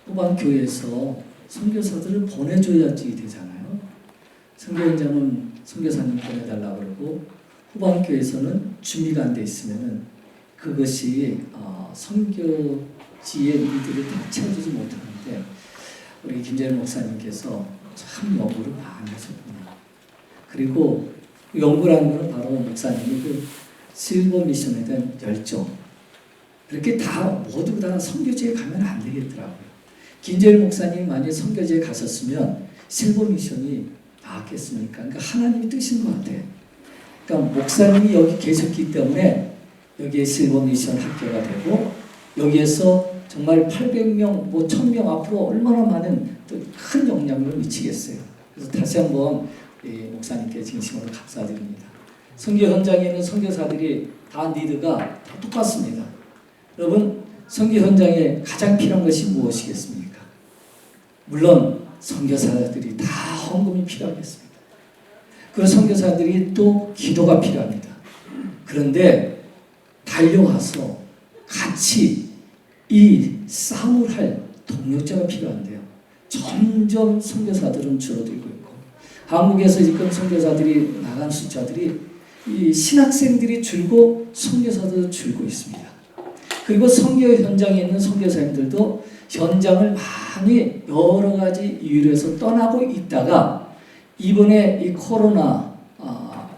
후반 교회에서 선교사들을 보내줘야지 되잖아요. 선교 현장은 선교사님 보내달라고 그러고 후반 교회에서는 준비가 안 돼 있으면은 그것이 선교지의 일들을 다 채워주지 못하는데 우리 김재현 목사님께서 참 연구를 많이 하셨구나. 그리고 연구라는 것은 바로 목사님이 그 실버 미션에 대한 열정. 그렇게 다 모두 다 선교지에 가면 안 되겠더라고요. 김재현 목사님이 만약에 선교지에 갔었으면 실버 미션이 나왔겠습니까? 그러니까 하나님의 뜻인 것 같아요. 그러니까 목사님이 여기 계셨기 때문에 여기에 실버 미션 학교가 되고 여기에서 정말 800명, 뭐 1000명 앞으로 얼마나 많은 또 큰 영향력을 미치겠어요. 그래서 다시 한번 목사님께 진심으로 감사드립니다. 선교 현장에는 선교사들이 다 니드가 다 똑같습니다. 여러분, 선교 현장에 가장 필요한 것이 무엇이겠습니까? 물론 선교사들이 다 헌금이 필요하겠습니다. 그리고 선교사들이 또 기도가 필요합니다. 그런데 달려와서 같이 이 싸움을 할 동력자가 필요한데요. 점점 선교사들은 줄어들고 있고 한국에서 지금 선교사들이 나간 숫자들이 이 신학생들이 줄고 선교사도 줄고 있습니다. 그리고 선교 현장에 있는 선교사님들도 현장을 많이 여러 가지 이유로 해서 떠나고 있다가 이번에 이 코로나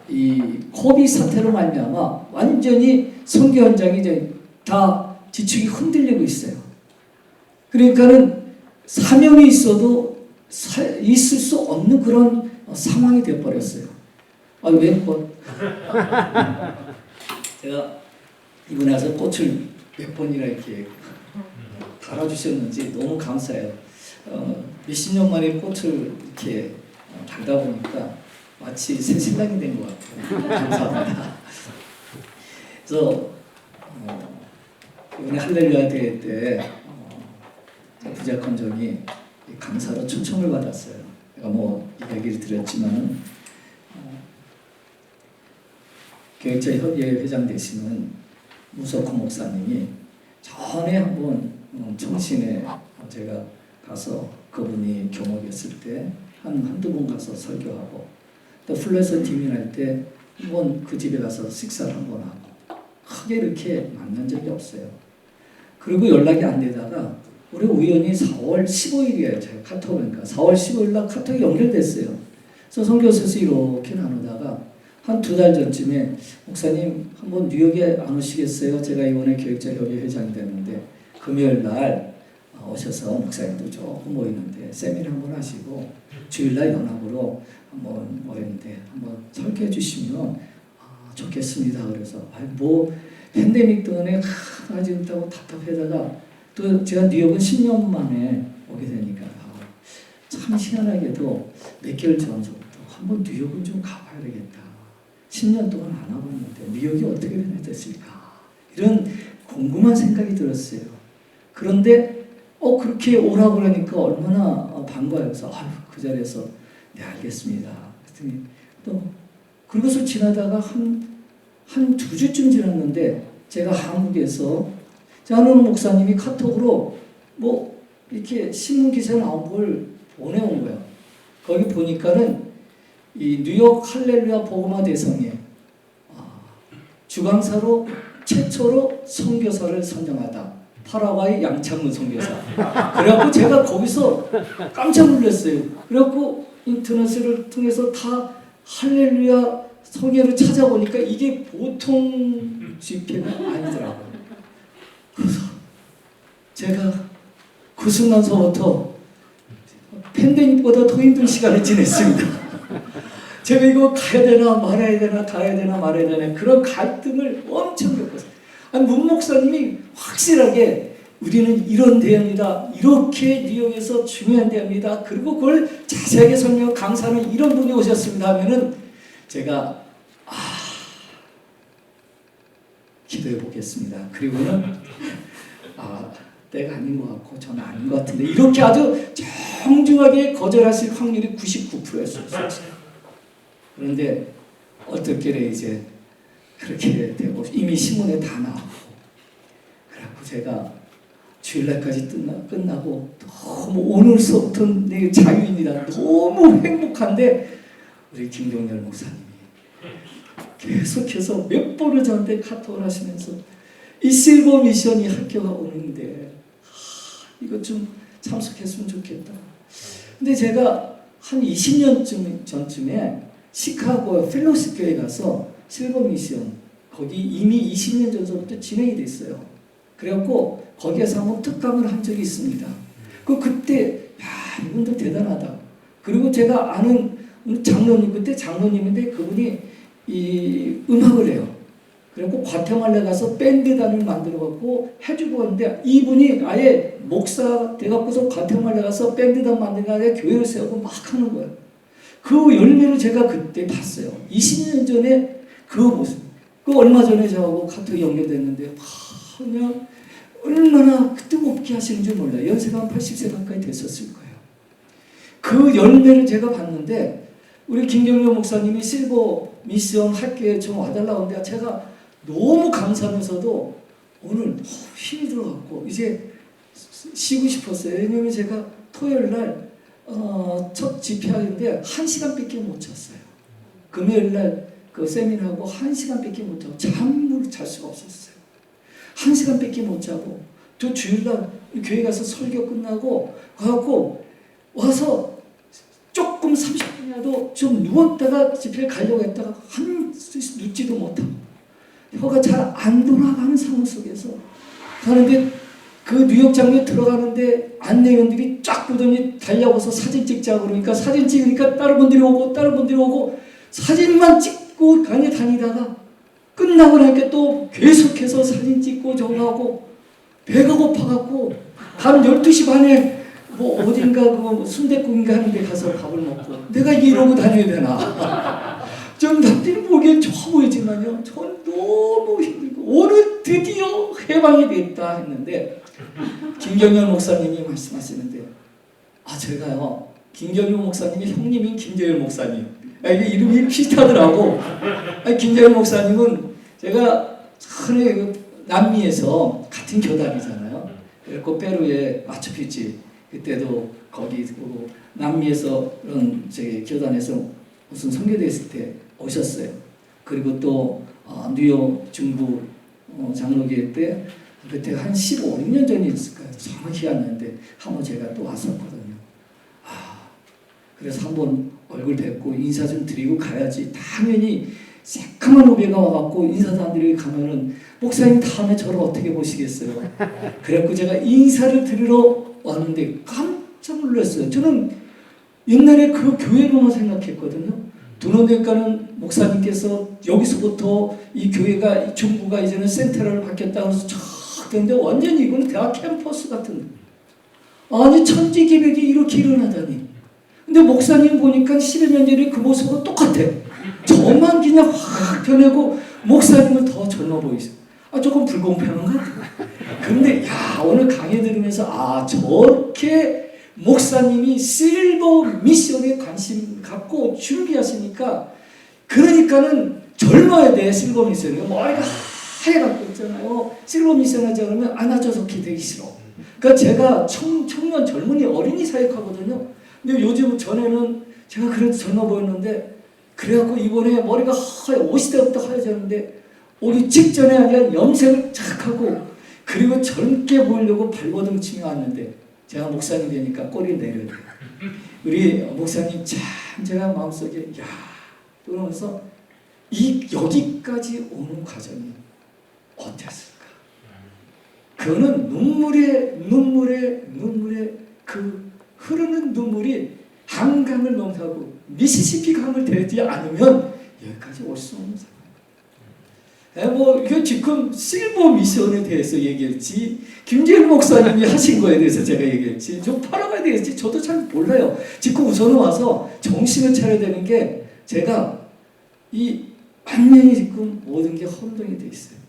이 코비드 사태로 말미암아 완전히 선교 현장이 이제 다 지축이 흔들리고 있어요. 그러니까는 사명이 있어도 있을 수 없는 그런 상황이 되어버렸어요. 왜 꽃? 제가 이번에 와서 꽃을 몇 번이나 이렇게 달아주셨는지 너무 감사해요. 몇십 년 만에 꽃을 이렇게 달다 보니까 마치 새 신랑이 된 것 같아요. 감사합니다. 그래서 이번에 할렐루야 대회 때 부자컨정이 강사로 초청을 받았어요. 제가 뭐 이야기를 드렸지만 교육자 협의회 회장 되시는 무석호 목사님이 전에 한번 청신에 제가 가서 그분이 경험했을 때 한두 번 가서 설교하고 또 플래서 디민할 때 한번 그 집에 가서 식사를 한번 하고 크게 이렇게 만난 적이 없어요. 그리고 연락이 안 되다가 우리 우연히 4월 15일이에요. 제가 카톡이니까 4월 15일 날 카톡이 연결됐어요. 그래서 선교사에서 이렇게 나누다가 한 2달 전쯤에 목사님 한번 뉴욕에 안 오시겠어요? 제가 이번에 교육자 협의회 회장이 됐는데 금요일 날 오셔서 목사님도 조금 모이는데 세미나 한번 하시고 주일날 연합으로 한번 모였는데 한번 설교해 주시면 좋겠습니다. 그래서 뭐 팬데믹 때문에 하지 못하고 답답하다가 또 제가 뉴욕은 10년 만에 오게 되니까 참 희한하게도 몇 개월 전부터 한번 뉴욕은 좀 가봐야 되겠다. 10년 동안 안 와봤는데 뉴욕이 어떻게 변했을까? 이런 궁금한 생각이 들었어요. 그런데 그렇게 오라고 그러니까 얼마나 반가워요. 그래서 그 자리에서 네 알겠습니다. 그랬더니 또 그러고서 지나다가 한 2주쯤 지났는데 제가 한국에서 어느 목사님이 카톡으로 뭐 이렇게 신문 기사 나온 걸 보내온 거예요. 거기 보니까는 이 뉴욕 할렐루야 복음화 대성에 주강사로 최초로 선교사를 선정하다. 파라과이 양창문 선교사. 그래갖고 제가 거기서 깜짝 놀랐어요. 그래갖고 인터넷을 통해서 다 할렐루야 성경을 찾아보니까 이게 보통 집회가 아니더라고요. 그래서 제가 그 순간서부터 팬데믹보다 더 힘든 시간을 지냈습니다. 제가 이거 가야 되나 말아야 되나 가야 되나 말아야 되나 그런 갈등을 엄청 겪었어요. 문 목사님이 확실하게 우리는 이런 대회입니다. 이렇게 뉴욕에서 중요한 대회입니다. 그리고 그걸 자세하게 설명 강사는 이런 분이 오셨습니다 하면은 제가 기도해 보겠습니다. 그리고는 때가 아닌 것 같고 저는 아닌 것 같은데 이렇게 아주 정중하게 거절하실 확률이 99%였어요. 그런데 어떻게 이제 그렇게 되고 이미 신문에 다 나오고 그래갖고 제가 주일날까지 끝나고 너무 오늘서부터 내 자유입니다. 너무 행복한데 우리 김경렬 목사님이 계속해서 몇 번을 저한테 카톡을 하시면서 이 실버 미션이 학교가 오는데 이것 좀 참석했으면 좋겠다. 근데 제가 한 20년 전쯤에 시카고 펠로십 교회 가서 실버 미션 거기 이미 20년 전부터 진행이 됐어요. 그래갖고 거기에서 한번 특강을 한 적이 있습니다. 그때 야 이분들 대단하다. 그리고 제가 아는 장로님 그때 장로님인데 그분이 이 음악을 해요. 그리고 과테말라 가서 밴드단을 만들어갖고 해주고 하는데 이분이 아예 목사 돼갖고서 과테말라 가서 밴드단 만들고 아예 교회를 세우고 막 하는 거예요. 그 열매를 제가 그때 봤어요. 20년 전에 그 모습. 그 얼마 전에 저하고 카톡이 연결됐는데 그냥 얼마나 뜨겁게 하시는지 몰라요. 연세가 한 80세 가까이 됐었을 거예요. 그 열매를 제가 봤는데 우리 김경렬 목사님이 실버 미션 학교에 좀 와달라고 하는데 제가 너무 감사하면서도 오늘 힘이 들어갔고 이제 쉬고 싶었어요. 왜냐면 제가 토요일 날 첫 집회하는데 1시간밖에 못 잤어요. 금요일 날 그 세미나하고 1시간밖에 못 자고 잠을 잘 수가 없었어요. 1시간밖에 못 자고 또 주일날 교회 가서 설교 끝나고 가고 와서 조금 30분이라도 좀 누웠다가 집회를 가려고 했다가 눕지도 못하고 혀가 잘 안 돌아가는 상황 속에서 가는데 그 뉴욕장에 들어가는데 안내원들이 쫙 보더니 달려와서 사진 찍자고 그러니까 사진 찍으니까 다른 분들이 오고 사진만 찍고 다니다가 끝나고 나니까 또 계속해서 사진 찍고 저거 하고 배가 고파갖고 밤 12시 반에 뭐 어딘가 그 순댓국인가 하는 데 가서 밥을 먹고 내가 이러고 다녀야 되나 좀 남들이 보기엔 좋아 보이지만요 전 너무 힘들고 오늘 드디어 해방이 됐다 했는데 김경렬 목사님이 말씀하시는데 제가요 김경렬 목사님이 형님인 김재열 목사님 이게 이름이 비슷하더라고. 김재열 목사님은 제가 전에 남미에서 같은 교단이잖아요. 그리고 페루의 마추픽추 그때도 거기 남미에서 그런 제 교단에서 무슨 선교됐을 때 오셨어요. 그리고 또 뉴욕 중부 장로교회 때 그때 한 15, 16년 전이었을 거예요. 정확히 안 나는데 한번 제가 또 왔었거든요. 그래서 한번 얼굴 뵙고 인사 좀 드리고 가야지. 당연히 새까만 후배가 와갖고 인사도 안 드리고 가면은 목사님 다음에 저를 어떻게 보시겠어요? 그래갖고 제가 인사를 드리러 왔는데 깜짝 놀랐어요. 저는 옛날에 그 교회로만 생각했거든요. 도노데카는 목사님께서 여기서부터 이 교회가 이 중부가 이제는 센트럴을 받겠다고 해서 쫙 됐는데 완전히 이건 대학 캠퍼스 같은 아니 천지개벽이 이렇게 일어나다니. 근데 목사님 보니까 11년 전에 그 모습과 똑같아. 저만 그냥 확 변하고 목사님은 더 젊어 보이세요. 조금 불공평한 것 같아요. 근데 오늘 강의 들으면서 저렇게 목사님이 실버 미션에 관심 갖고 준비하시니까 그러니까는 젊어야 돼. 실버 미션이 머리가 하얘갖고 있잖아요. 실버 미션 하자 그러면 나 저렇게 되기 싫어. 그러니까 제가 청년 젊은이 어린이 사역하거든요. 근데 요즘 전에는 제가 그래도 젊어 보였는데 그래갖고 이번에 머리가 하얘 50대부터 하얘졌는데 오기 직전에 아니라 염색을 착 하고 그리고 젊게 보이려고 발버둥 치며 왔는데 제가 목사님 되니까 꼬리를 내려야 돼요. 우리 목사님 참 제가 마음속에 그러면서 여기까지 오는 과정이 어땠을까? 그거는 눈물에 그 흐르는 눈물이 한강을 넘사고 미시시피 강을 대지 않으면 여기까지 올 수 없는 상황. 이거 지금 실버 미션에 대해서 얘기했지 김재일 목사님이 하신 거에 대해서 제가 얘기했지 좀 팔아가야 되겠지 저도 잘 몰라요. 지금 우선은 와서 정신을 차려야 되는 게 제가 이 완전히 지금 모든 게 혼동이 돼 있어요.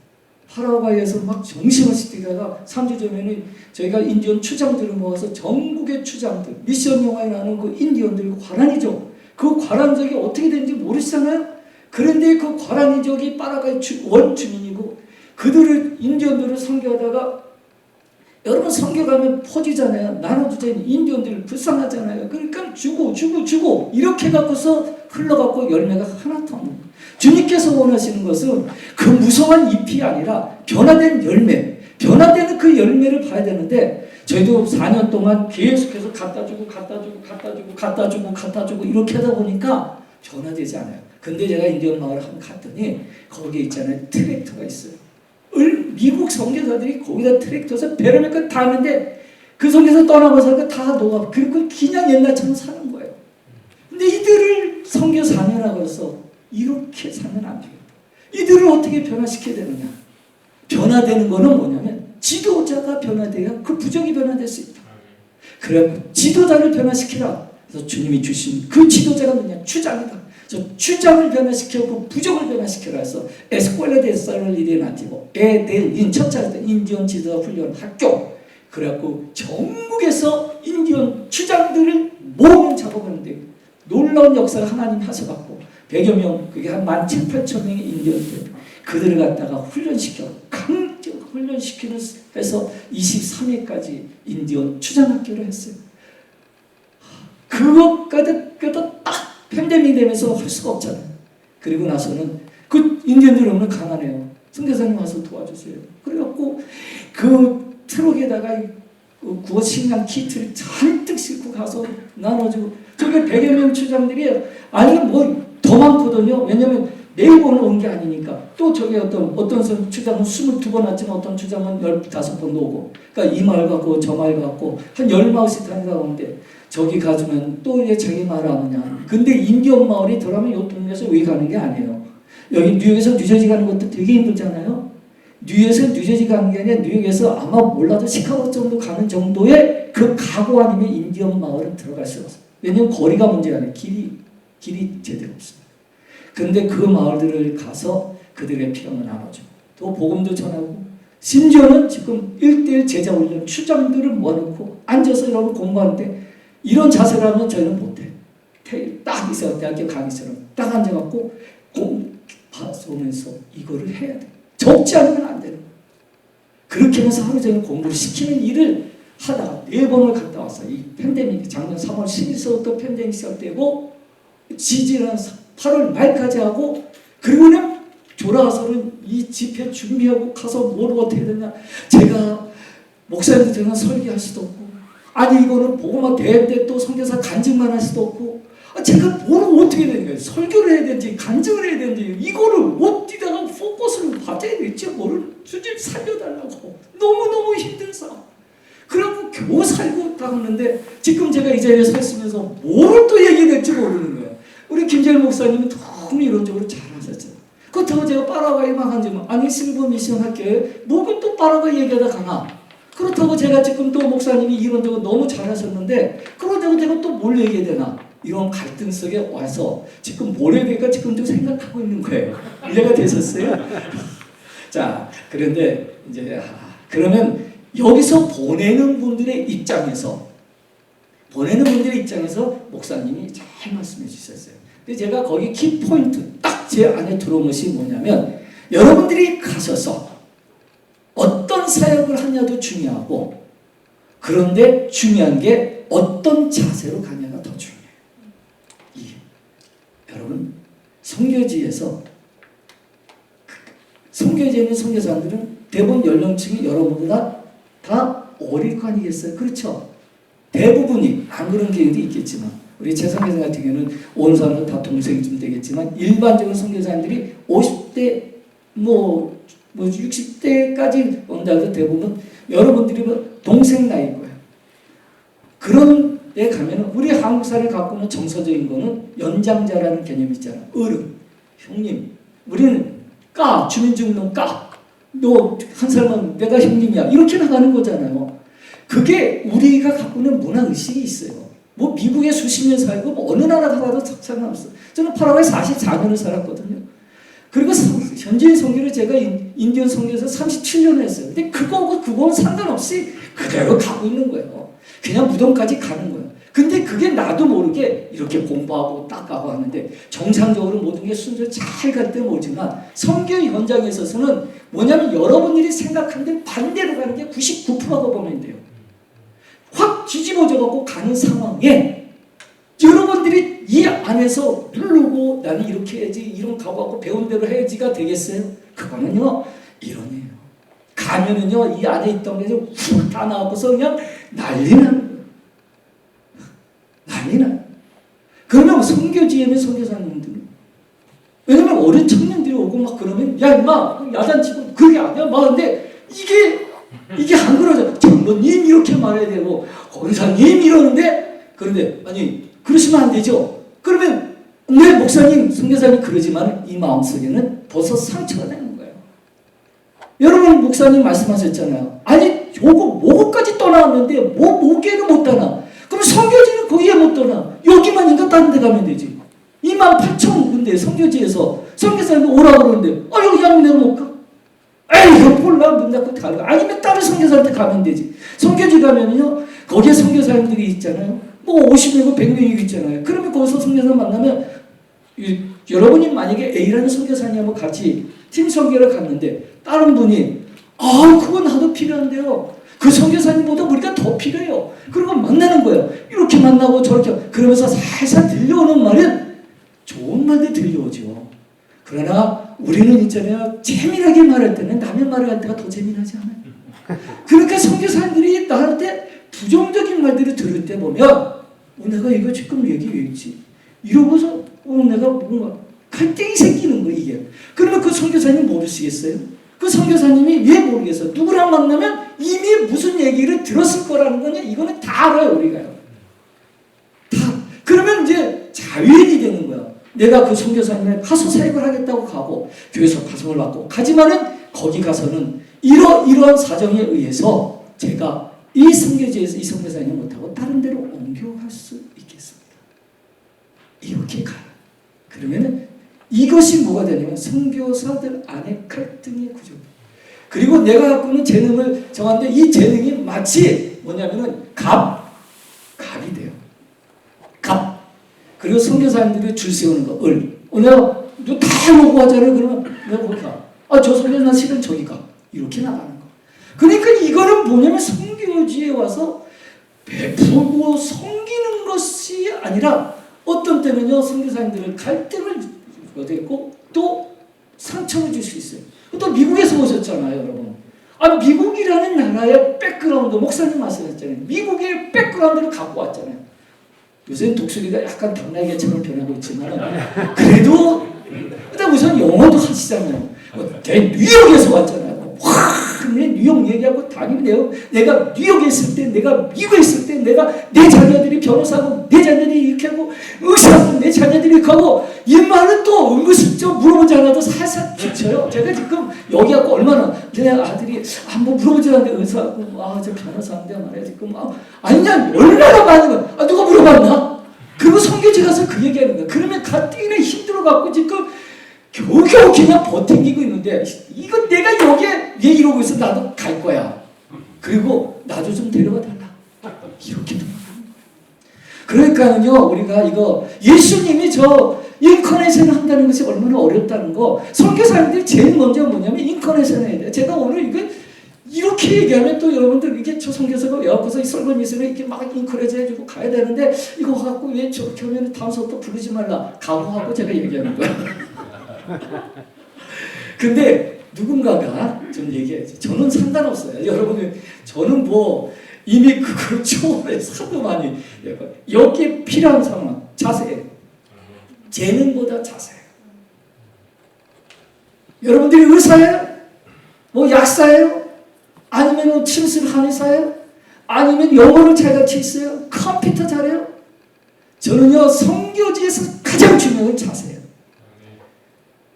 파라과이에서 막 정신없이 뛰다가 3주 전에는 저희가 인디언 추장들을 모아서 전국의 추장들 미션 영화에 나오는 그 인디언들 과란이족 그 과란족이 어떻게 되는지 모르시잖아요. 그런데 그 과란이족이 파라과이 원주민이고 그들을 인디언들을 선교하다가 여러분 성교 가면 퍼지잖아요. 나눠주자니 인디언들 불쌍하잖아요. 그러니까 주고 이렇게 갖고서 흘러갖고 열매가 하나도 없는 거예요. 주님께서 원하시는 것은 그 무성한 잎이 아니라 변화된 열매, 변화되는 그 열매를 봐야 되는데 저희도 4년 동안 계속해서 갖다 주고 이렇게 하다 보니까 변화되지 않아요. 근데 제가 인디언 마을을 한번 갔더니 거기에 있잖아요. 트랙터가 있어요. 미국 선교사들이 거기다 트랙터에서 배를 몇건 다 하는데 그 속에서 떠나고서 다 녹아. 그리고 그냥 옛날처럼 사는 거예요. 근데 이들을 선교 4년 하고 해서 이렇게 살면 안 돼요. 이들을 어떻게 변화시켜야 되느냐. 변화되는 거는 뭐냐면 지도자가 변화돼야 그 부족이 변화될 수 있다. 그래갖고 지도자를 변화시키라. 그래서 주님이 주신 그 지도자가 뭐냐. 주장이다. 주장을 변화시켜고 부족을 변화시켜라 해서 에스콜레 데 살리데나티보 에델인 첫 차례 인디언 지도자 훈련 학교 그래갖고 전국에서 인디언 주장들을 모으는 작업을 하는데 놀라운 역사를 하나님 하셔갖고 100여 명 그게 한 17,000~18,000명의 인디언들 그들을 갖다가 훈련시켜 강력 훈련시키는 해서 23회까지 인디언 주장학교를 했어요. 그것까지 딱 팬데믹 되면서 할 수가 없잖아요. 그리고 나서는 그 인디언들 오면 가난해요. 선교사님 와서 도와주세요. 그래갖고 그 트럭에다가 구워 식량 키트를 잔뜩 싣고 가서 나눠주고 저게 100여 명 추장들이 아니 뭐 더 많거든요. 왜냐면 매일 온 게 아니니까 또 저기 어떤 추장은 22번 왔지만 어떤 추장은 15번도 오고 그러니까 이 마을 갖고 저 마을 갖고 한 10마을씩 다니다 오는데 저기 가주면 또 이제 자기 마을 아느냐. 근데 인디언 마을이 들어가면 이 동네에서 왜 가는 게 아니에요. 여기 뉴욕에서 뉴저지 가는 것도 되게 힘들잖아요. 뉴욕에서 뉴저지 가는 게 아니라 뉴욕에서 아마 몰라도 시카고 정도 가는 정도의 그 각오 아니면 인디언 마을은 들어갈 수 없어요. 왜냐면 거리가 문제가 아니에요. 길이 제대로 없습니다. 근데 그 마을들을 가서 그들의 필요를 나눠주고 또 복음도 전하고 심지어는 지금 1:1 제자 훈련 추장들을 모아놓고 앉아서 여러분 공부하는데 이런 자세를 하면 저희는 못해요. 딱 있어요. 대학교 강의처럼 딱 앉아갖고 공부하면서 이거를 해야 돼. 적지 않으면 안 되는 거예요. 그렇게 하면서 하루 종일 공부를 시키는 일을 하다가 4번을 갔다 왔어요. 이 팬데믹 작년 3월 10일서부터 팬데믹 시작되고 지지난 8월 말까지 하고 그리고는 돌아와서는 이 집회 준비하고 가서 뭘 어떻게 되냐. 제가 목사님들 제가 설교할 수도 없고 아니 이거는 보고만 대회 때 또 선교사 간증만 할 수도 없고 제가 뭘 어떻게 되는 거예요. 설교를 해야 되는지 간증을 해야 되는지 이거를 어디다가 포커스를 받아야 될지 모를 주님 살려달라고 너무너무 힘들어. 그러고 겨우 살고 가는데 지금 제가 이 자리에 서 있으면서 뭘 또 얘기해야 될지 모르는 거예요. 우리 김재일 목사님은 너무 이론적으로 잘하셨잖아요. 그렇다고 제가 파라과이 망한지만 아니 실버 미션 학교에 뭐가 또 파라과이 얘기하다 가나. 그렇다고 제가 지금 또 목사님이 이론적으로 너무 잘하셨는데 그런다고 제가 또 뭘 얘기해야 되나. 이런 갈등 속에 와서 지금 뭘 해야 될까 지금 좀 생각하고 있는 거예요. 이해가 되셨어요? 자, 그런데 이제 그러면 여기서 보내는 분들의 입장에서 목사님이 잘 말씀해 주셨어요. 근데 제가 거기 키포인트 딱 제 안에 들어온 것이 뭐냐면 여러분들이 가셔서 어떤 사역을 하냐도 중요하고 그런데 중요한 게 어떤 자세로 가냐가 더 중요해요. 여러분 선교지에서 선교지에 있는 선교사들은 대부분 연령층이 여러분보다 다 어릴 거 아니겠어요? 그렇죠? 대부분이 안 그런 경우도 있겠지만 우리 제 선교사 같은 경우는 온 사람도 다 동생이 좀 되겠지만 일반적인 선교사님들이 50대 뭐 60대까지 온다고 대부분 여러분들이 동생 나이일 거예요. 그런 데 가면은 우리 한국 사람이 갖고 있는 정서적인 거는 연장자라는 개념이 있잖아. 어른, 형님. 우리는 주민등록 너 한 살만 내가 형님이야. 이렇게 나가는 거잖아요. 그게 우리가 갖고 있는 문화의식이 있어요. 뭐 미국에 수십 년 살고 뭐 어느 나라 가도 상관없어. 저는 파라과이 44년을 살았거든요. 그리고 현지인 선교를 제가 인디언 선교에서 37년을 했어요. 근데 그거는 상관없이 그대로 가고 있는 거예요. 그냥 무덤까지 가는 거예요. 근데 그게 나도 모르게 이렇게 공부하고 닦아고 하는데 정상적으로 모든 게 순서 잘 갈 때 모르지만 선교 현장에 있어서는 뭐냐면 여러분들이 생각하는데 반대로 가는 게 99%가 보면 돼요. 확 뒤집어져 갖고 가는 상황에 여러분들이 이 안에서 누르고 나는 이렇게 해야지 이런 각오하고 배운 대로 해야지가 되겠어요? 그거는요 이론이에요. 가면은요 이 안에 있던 게 훅 다 나와서 그냥 난리 나는 거예요. 난리 나요. 그러면 선교지에는 선교사님들은 왜냐면 어린 청년들이 오고 막 그러면 야 임마 야단치고 그게 아니야 막 근데 이게 안 그러죠. 장로님 이렇게 말해야 되고 권사님 이러는데 그런데 아니 그러시면 안 되죠. 그러면 내 목사님 선교사님 그러지만 이 마음속에는 벌써 상처가 되는 거예요. 여러분 목사님 말씀하셨잖아요. 아니 요거 뭐까지 떠나왔는데 뭐게는 못 떠나. 그럼 선교지는 거기에 못 떠나. 여기만 인가 다른 데 가면 되지. 28,000군데 선교지에서 선교사님이 오라고 그러는데 여기 가면 내가 못 가? 에이 이거 몰라 문 닫고 가라. 아니면 다른 선교사한테 가면 되지. 선교지 가면요 거기에 선교사님들이 있잖아요. 뭐 50명이고 100명이고 있잖아요. 그러면 거기서 선교사 만나면 여러분이 만약에 A라는 선교사님하고 같이 팀 선교를 갔는데 다른 분이 그거 나도 필요한데요. 그 선교사님보다 우리가 더 필요해요. 그리고 만나는 거예요. 이렇게 만나고 저렇게 그러면서 살살 들려오는 말은 좋은 말도 들려오죠. 그러나 우리는 있잖아요. 재미나게 말할 때는 남의 말을 할 때가 더 재미나지 않아요. 그러니까 선교사님들이 나한테 부정적인 말들을 들을 때 보면 내가 이거 지금 얘기 왜 했지? 이러고서 내가 뭔가 갈등이 생기는 거예요. 이게. 그러면 그 선교사님 모르시겠어요? 그 선교사님이 왜 모르겠어요? 누구랑 만나면 이미 무슨 얘기를 들었을 거라는 거냐? 이거는 다 알아요. 우리가요. 다. 그러면 이제 자유인이 되는 거야. 내가 그 선교사님을 가서 사역을 하겠다고 가고 교회에서 파송을 받고 가지만은 거기 가서는 이러한 사정에 의해서 제가 이 선교지에서 이 선교사님 못하고 다른 데로 옮겨갈 수 있겠습니다. 이렇게 가요. 그러면은 이것이 뭐가 되냐면 선교사들 안에 갈등의 구조. 그리고 내가 갖고 있는 재능을 정하는데 이 재능이 마치 뭐냐면은 갑이 돼요. 갑. 그리고 선교사님들이 줄 세우는 거, 내가 너 다 먹고 하잖아요. 그러면 내가 거기 가. 저 선교사 나 실은 저기 가. 이렇게 나가는 거. 그러니까 이거는 뭐냐면 선교지에 와서 베풀고 섬기는 것이 아니라 어떤 때는요 선교사님들은 갈등을 얻고 또 상처를 줄 수 있어요. 또 미국에서 오셨잖아요, 여러분. 미국이라는 나라의 백그라운드 목사님 말씀하셨잖아요. 미국의 백그라운드를 갖고 왔잖아요. 요새는 독수리가 약간 당나귀처럼 변하고 있지만 그래도 일단 우선 영어도 하시잖아요. 뉴욕에서 왔잖아요. 내 뉴욕 얘기하고 다니면 내가 뉴욕에 있을 때, 내가 미국에 있을 때, 내가 내 자녀들이 변호사고, 내 자녀들이 이렇게 하고, 의사고, 내 자녀들이 이렇게 하고, 이 말은 또 은근슬쩍 물어보지 않아도 살살 비쳐요. 제가 지금 여기 갖고 얼마나, 내 아들이 뭐 물어보지 않는데 의사고, 저 변호사인데 말이야, 지금, 아니냐, 얼마나 많은 거야. 누가 물어봤나? 그리고 선교지 가서 그 얘기하는 거야. 그러면 가뜩이나 힘들어갖고 지금, 겨우겨우 그냥 버티고 있는데 이거 내가 여기에 왜 이러고 있어? 나도 갈 거야. 그리고 나도 좀 데려가 달라. 이렇게 그러니까요 우리가 이거 예수님이 저 인커네이션 한다는 것이 얼마나 어렵다는 거 선교사님들이 제일 먼저 뭐냐면 인커네이션 해야 돼요. 제가 오늘 이거 이렇게 얘기하면 또 여러분들 이게 저 선교사가 옆에서 이 썰건 미술을 이렇게 막 인커레이지 해주고 가야 되는데 이거 갖고 왜 저렇게 하면 다음 수업도 부르지 말라 각오하고 제가 얘기하는 거야. 근데 누군가가 좀 얘기해야지. 저는 상관없어요. 여러분, 저는 뭐 이미 그걸 초월해서 하도 많이 여기에 필요한 상황, 자세, 재능보다 자세예요. 여러분들이 의사예요? 뭐 약사예요? 아니면 침실 한의사예요? 아니면 영어를 잘 가르쳐 있어요? 컴퓨터 잘해요? 저는요 선교지에서 가장 중요한 건 자세예요.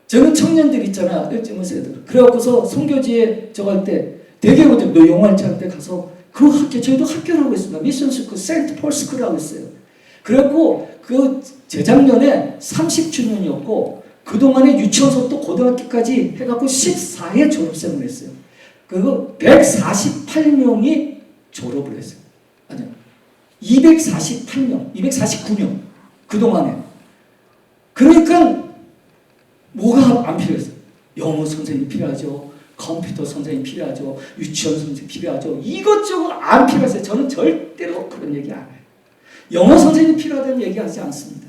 저는 청년들 있잖아, 일찍무새들. 그래갖고서 선교지에 저갈 때 되게 너 영어할지 할 때 가서 그 학교, 저희도 학교를 하고 있습니다. 미션 스쿨, 세인트 폴 스쿨을 하고 있어요. 그래갖고 그 재작년에 30주년이었고 그동안에 유치원서부터 고등학교까지 해갖고 14회 졸업생을 했어요. 그리고 148명이 졸업을 했어요. 아니요. 248명, 249명 그동안에. 그러니까 뭐가 안 필요했어요? 영어 선생님이 필요하죠. 컴퓨터 선생님이 필요하죠. 유치원 선생님이 필요하죠. 이것저것 안 필요했어요. 저는 절대로 그런 얘기 안 해요. 영어 선생님이 필요하다는 얘기하지 않습니다.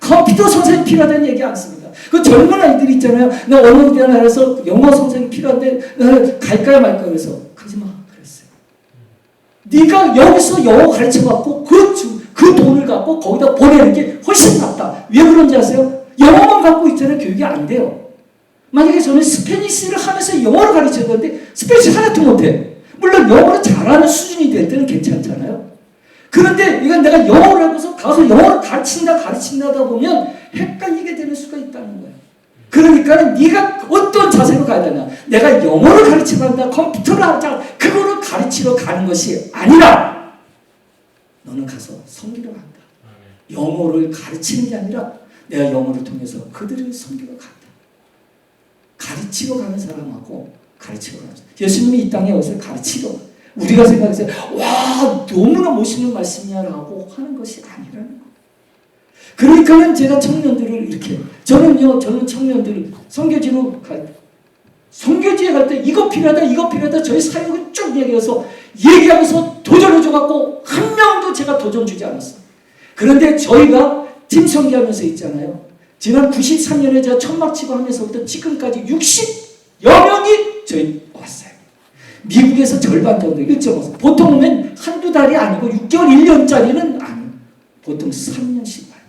컴퓨터 선생님이 필요하다는 얘기 않습니다. 그 젊은 아이들 있잖아요. 나 어느 대학에서 영어 선생님이 필요한데 나는 갈까요 말까 그래서 가지 마 그랬어요. 네가 여기서 영어 가르쳐갖고 그 돈을 갖고 거기다 보내는 게 훨씬 낫다. 왜 그런지 아세요? 영어만 갖고 있잖아요. 교육이 안 돼요. 만약에 저는 스페니쉬를 하면서 영어를 가르쳐야 되는데 스페니쉬 하나도 못해. 물론 영어를 잘하는 수준이 될 때는 괜찮잖아요. 그런데 이건 내가 영어를 하고서 가서 영어를 가르친다다 보면 헷갈리게 되는 수가 있다는 거예요. 그러니까 네가 어떤 자세로 가야 되냐. 내가 영어를 가르치러 간다. 컴퓨터를 하자. 그거를 가르치러 가는 것이 아니라 너는 가서 섬기러 간다. 영어를 가르치는 게 아니라 내가 영어를 통해서 그들을 섬기러 간다. 가르치러 가는 사람하고 가르치러 가죠. 예수님이 이 땅에 와서 가르치러 우리가 생각해서 와 너무나 멋있는 말씀이야라고 하는 것이 아니라는 거예요. 그러니까는 제가 청년들을 이렇게 저는 청년들을 선교지에 갈 때 이거 필요하다 저희 사역을 쭉 얘기하고서 도전해줘갖고 한 명도 제가 도전 주지 않았어요. 그런데 저희가 팀 선교하면서 있잖아요. 지난 93년에 제가 천막 치고 하면서부터 지금까지 60여 명이 저희 왔어요. 미국에서 절반 정도 1.5살. 보통 오면 한두 달이 아니고 6개월 1년짜리는 아니에요. 보통 3년씩 와요.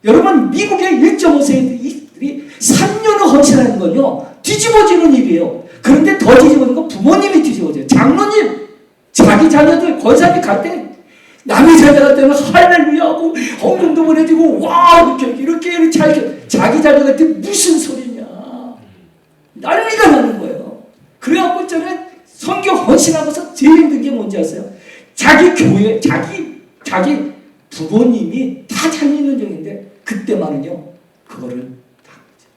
여러분 미국의 1.5세들이 3년을 헌신하는 건요. 뒤집어지는 일이에요. 그런데 더 뒤집어지는 건 부모님이 뒤집어져요. 장로님 자기 자녀들 권사님 갈 때 남의 자녀 갈 때는 할렐루야하고 헌금도 보내주고 와 이렇게 자기 자녀 갈 때 무슨 소리냐 난리가 나는 거예요. 그래갖고 있잖아요. 선교 헌신하고서 제일 힘든 게 뭔지 아세요? 자기 교회 자기 부모님이 다 잘 믿는 중인데 그때만은요 그거를 다 하죠.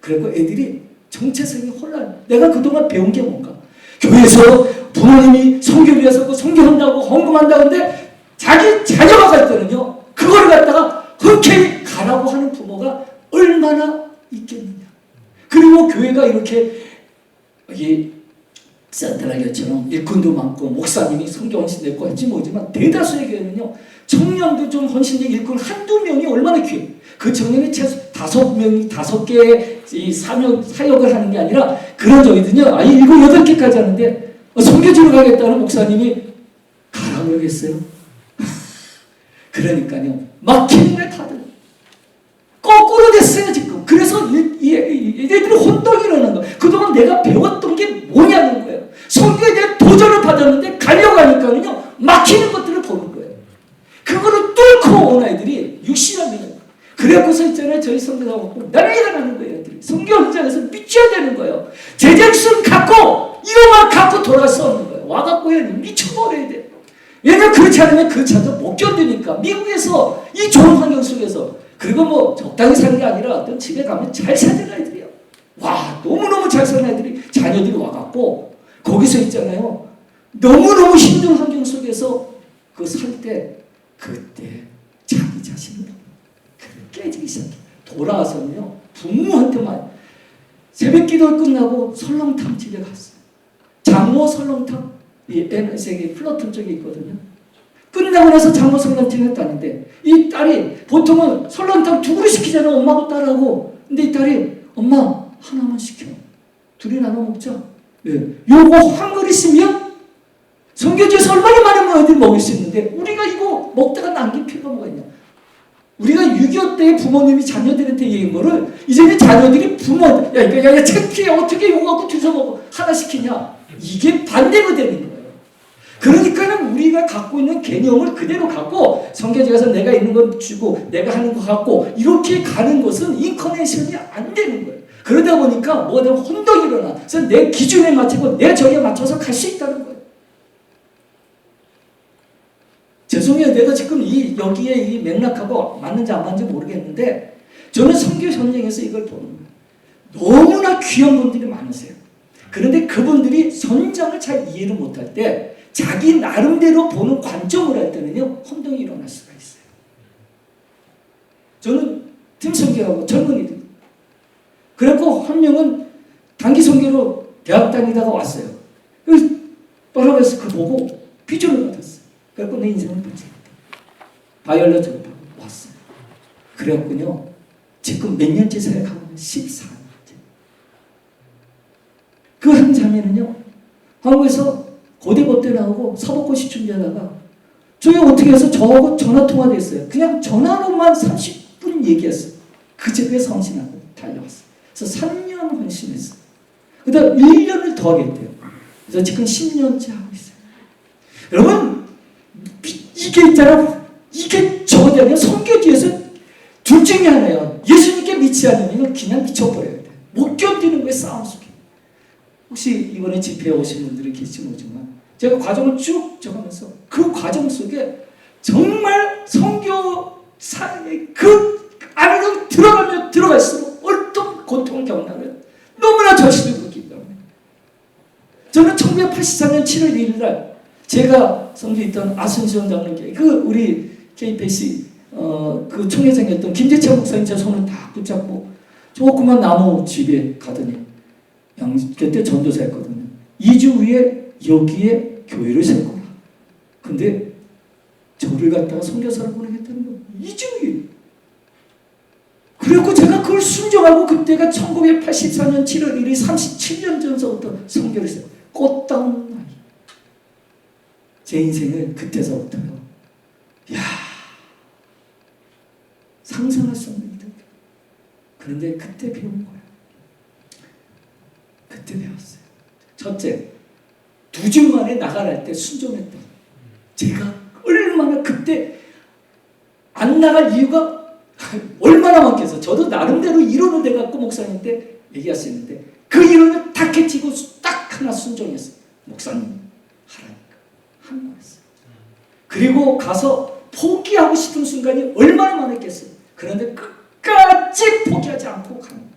그리고 애들이 정체성이 혼란. 내가 그동안 배운 게 뭔가? 교회에서 부모님이 선교를 위해서 선교한다고 헌금한다는데 자기 자녀가 갈 때는요 그걸 갖다가 흔쾌히 가라고 하는 부모가 얼마나 있겠느냐. 그리고 교회가 이렇게 산타나교처럼 일꾼도 많고 목사님이 선교 헌신됐고 할지 모르지만 대다수의 교회는요 청년도 좀 헌신된 일꾼 한두 명이 얼마나 귀해요. 그 청년이 최소 5명이 5개의 사역을 하는 게 아니라 그런 저희들은요 7, 8개까지 하는데 선교지로 가겠다는 목사님이 가라 그러겠어요? 그러니까요 막히는 게 다들 거꾸로 됐어요 지금. 그래서 얘들이 혼동이 일어나는 거예요. 그동안 내가 배웠던 게 뭐냐는 거예요. 선교에 대한 도전을 받았는데 가려고 하니까는요 막히는 것들을 보는 거예요. 그거를 뚫고 온 아이들이 60여 명이에요. 그래갖고서 있잖아요 저희 선교사하고 난리가 나는 거예요. 애들이 선교 현장에서 미쳐야 되는 거예요. 제작순 갖고 이거만 갖고 돌아갈 수 없는 거예요. 와갖고 미쳐버려야 돼요. 왜냐면 그렇지 않으면 그 차도 못 견디니까. 미국에서 이 좋은 환경 속에서 그리고 뭐 적당히 사는 게 아니라 어떤 집에 가면 잘 사는 아이들이에요. 와 너무너무 잘 사는 아이들이 자녀들이 와갖고 거기서 있잖아요. 너무너무 힘든 환경 속에서 그 살 때 그때 자기 자신을 깨지기 시작해요. 돌아와서는요 부모한테만 새벽 기도 끝나고 설렁탕 집에 갔어요. 장모 설렁탕 이 NSA 플러튼 쪽에 있거든요. 끝나고 나서 장모 설렁탕을 했다는데 이 딸이 보통은 설렁탕 2그릇 시키잖아요. 엄마하고 딸하고. 근데 이 딸이 엄마 하나만 시켜. 둘이 나눠 먹자. 예. 요거 한 그릇이면 선교지에서 얼마나 많은 애들이 먹을 수 있는데 우리가 이거 먹다가 남길 필요가 뭐가 있냐. 우리가 6.25 때 부모님이 자녀들한테 얘기한 거를 이제는 자녀들이 야 창피해 어떻게 이거 갖고 둘이서 먹고 하나 시키냐. 이게 반대로 되는 거예요. 그러니까는 우리가 갖고 있는 개념을 그대로 갖고 선교지 가서 내가 있는 건 주고 내가 하는 거 갖고 이렇게 가는 것은 인커네이션이 안 되는 거예요. 그러다 보니까 뭐든 혼동이 일어나. 그래서 내 기준에 맞추고 내 저기에 맞춰서 갈 수 있다는 거예요. 죄송해요. 내가 지금 여기에 이 맥락하고 맞는지 안 맞는지 모르겠는데 저는 선교 현장에서 이걸 보는 거예요. 너무나 귀한 분들이 많으세요. 그런데 그분들이 선장을 잘 이해를 못할 때 자기 나름대로 보는 관점을 할 때는요 혼동이 팀 선교하고 젊은이들. 그래갖고 한 명은 단기 선교로 대학 다니다가 왔어요. 뭐라고 해서 그 보고 비전을 받았어요. 그래갖고 내 인생을 번쩍했다. 바이올렛 졸업하고 왔어요. 그래갖군요. 지금 몇 년째 생각하면 14년째. 그 한 자매는요. 한국에서 고대법대 나오고 사법고시 준비하다가 저희 어떻게 해서 저하고 전화통화도 했어요. 그냥 전화로만 30분 얘기했어요. 그 집에 성신하고 달려왔어요. 그래서 3년 헌신했어요. 그 다음 1년을 더 하겠대요. 그래서 지금 10년째 하고 있어요. 여러분 이게 있잖아. 이게 저거지 아니야. 선교지에서 둘 중에 하나예요. 예수님께 믿지 않으면 그냥 미쳐버려야 돼. 못 견디는 거예요. 싸움 속에. 혹시 이번에 집회에 오신 분들이 계실지 모르지만 제가 과정을 쭉 적으면서 그 과정 속에 정말 선교사의 그 안으로 들어가면 들어갈수록 어떤 고통을 겪나면 너무나 절실히 그렇기 때문에 저는 1984년 7월 1일 날 제가 선교했던 아순시원 장로교회 그 우리 KPC 그 총회장이었던 김재철 목사님 제 손을 딱 붙잡고 조그만 나무 집에 가더니 그때 전도사였거든요. 2주 후에 여기에 교회를 세우라. 근데 저를 갖다가 선교사를 보내겠다는 거예요. 2주 후에. 그리고 제가 그걸 순종하고 그때가 1984년 7월 1일 37년 전서부터 선교를 했어요. 꽃다운 나이. 제 인생을 그때서부터요. 이야 상상할 수 없는 일들. 그런데 그때 배운 거예요. 그때 배웠어요. 첫째, 2주 만에 나가랄 때 순종했다. 제가 얼마나 그때 안 나갈 이유가 얼마나 많겠어. 저도 나름대로 이론을 내갖고 목사님 때 얘기할 수 있는데 그 이론을 딱 해치고 딱 하나 순종했어요. 목사님 하라니까 한 거였어요. 그리고 가서 포기하고 싶은 순간이 얼마나 많았겠어요. 그런데 끝까지 포기하지 않고 가는 거예요.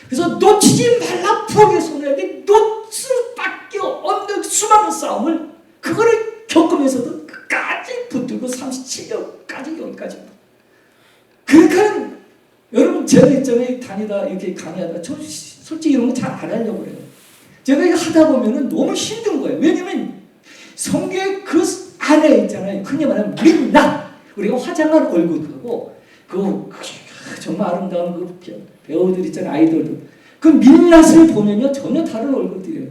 그래서 놓치지 말라 포기의 손해야 돼. 놓을 수밖에 없는 수많은 싸움을 그거를 겪으면서도 끝까지 붙들고 37년까지 여기까지. 그러니까 여러분 제가 있잖아요. 다니다 이렇게 강의하다 저 솔직히 이런 거 잘 안 하려고 그래요. 제가 이거 하다 보면은 너무 힘든 거예요. 왜냐면 성경의 그 안에 있잖아요. 흔히 말하면 민낯 우리가 화장한 얼굴하고 그 정말 아름다운 그 배우들 있잖아요. 아이돌들. 그 민낯을 보면요 전혀 다른 얼굴들이에요.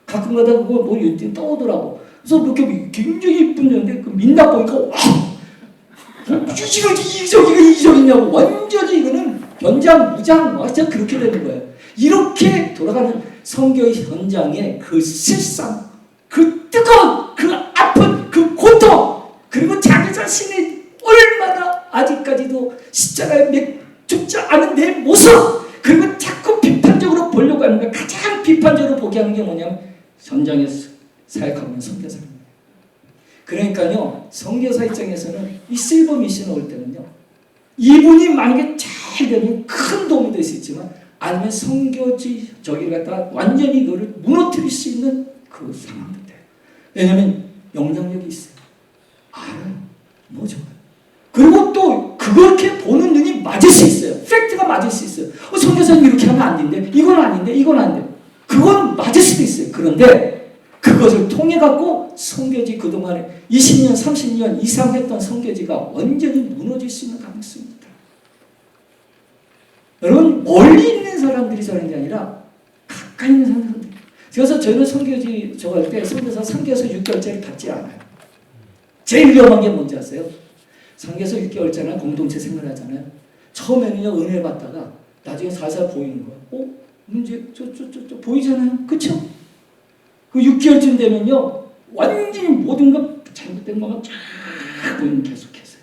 가끔가다 그거 뭐 유튜브 떠오더라고. 그래서 그렇게 굉장히 이쁜 연데 그 민낯 보니까 와 이적이가 이적이냐고 완전히 이거는 변장 무장 완전 그렇게 되는 거예요. 이렇게 돌아가는 선교의 현장에 그 실상, 그 뜨거운, 그 아픈, 그 고통 그리고 자기 자신이 얼마나 아직까지도 십자가에 죽지 않은 내 모습 그리고 자꾸 비판적으로 보려고 하는 거예요. 가장 비판적으로 보게 하는 게 뭐냐면 현장에서 사역하는 선교사입니다. 그러니까요 선교사 입장에서는 이 실버 미션 올 때는요 이분이 만약에 잘 되면 큰 도움이 될 수 있지만 아니면 선교지 저기를 갖다가 완전히 이거를 무너뜨릴 수 있는 그 상황도 돼요. 왜냐하면 영향력이 있어요. 알아요. 뭐 좋아요. 그리고 또 그렇게 보는 눈이 맞을 수 있어요. 팩트가 맞을 수 있어요. 선교사님 이렇게 하면 안 된대. 이건 아닌데 이건 안 돼. 그건 맞을 수도 있어요. 그런데 그것을 통해 갖고 선교지 그동안에 20년 30년 이상 했던 선교지가 완전히 무너질 수 있는 가능성이 있다. 여러분 멀리 있는 사람들이 저런 게 아니라 가까이 있는 사람들. 그래서 저는 선교지 저거 할 때 선교사 3개에서 6개월짜리 받지 않아요. 제일 위험한 게 뭔지 아세요? 3개에서 6개월짜리 공동체 생활하잖아요. 처음에는요 은혜 받다가 나중에 살살 보이는 거예요. 문제 저 보이잖아요. 그렇죠? 그 6개월쯤 되면요 완전히 모든 것 잘못된 것만 쫙 보이는 계속해서요.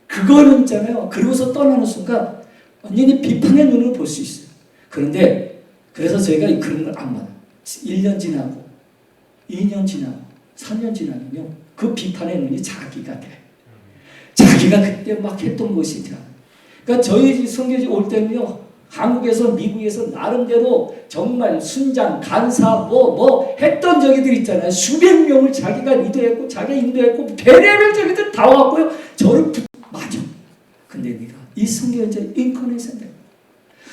그거는 있잖아요. 그러고서 떠나는 순간 완전히 비판의 눈으로 볼 수 있어요. 그런데 그래서 저희가 그런 걸 안 받아요. 1년 지나고 2년 지나고 3년 지나면요 그 비판의 눈이 자기가 돼. 자기가 그때 막 했던 것이죠. 그러니까 저희 선교지 올 때는요 한국에서 미국에서 나름대로 정말 순장 간사 뭐 했던 저기들 있잖아요. 수백 명을 자기가 리더했고 자기가 인도했고 별의별 저기들 다 왔고요. 저를 맞아. 근데 네가 이 선교연자 인커네이션 돼.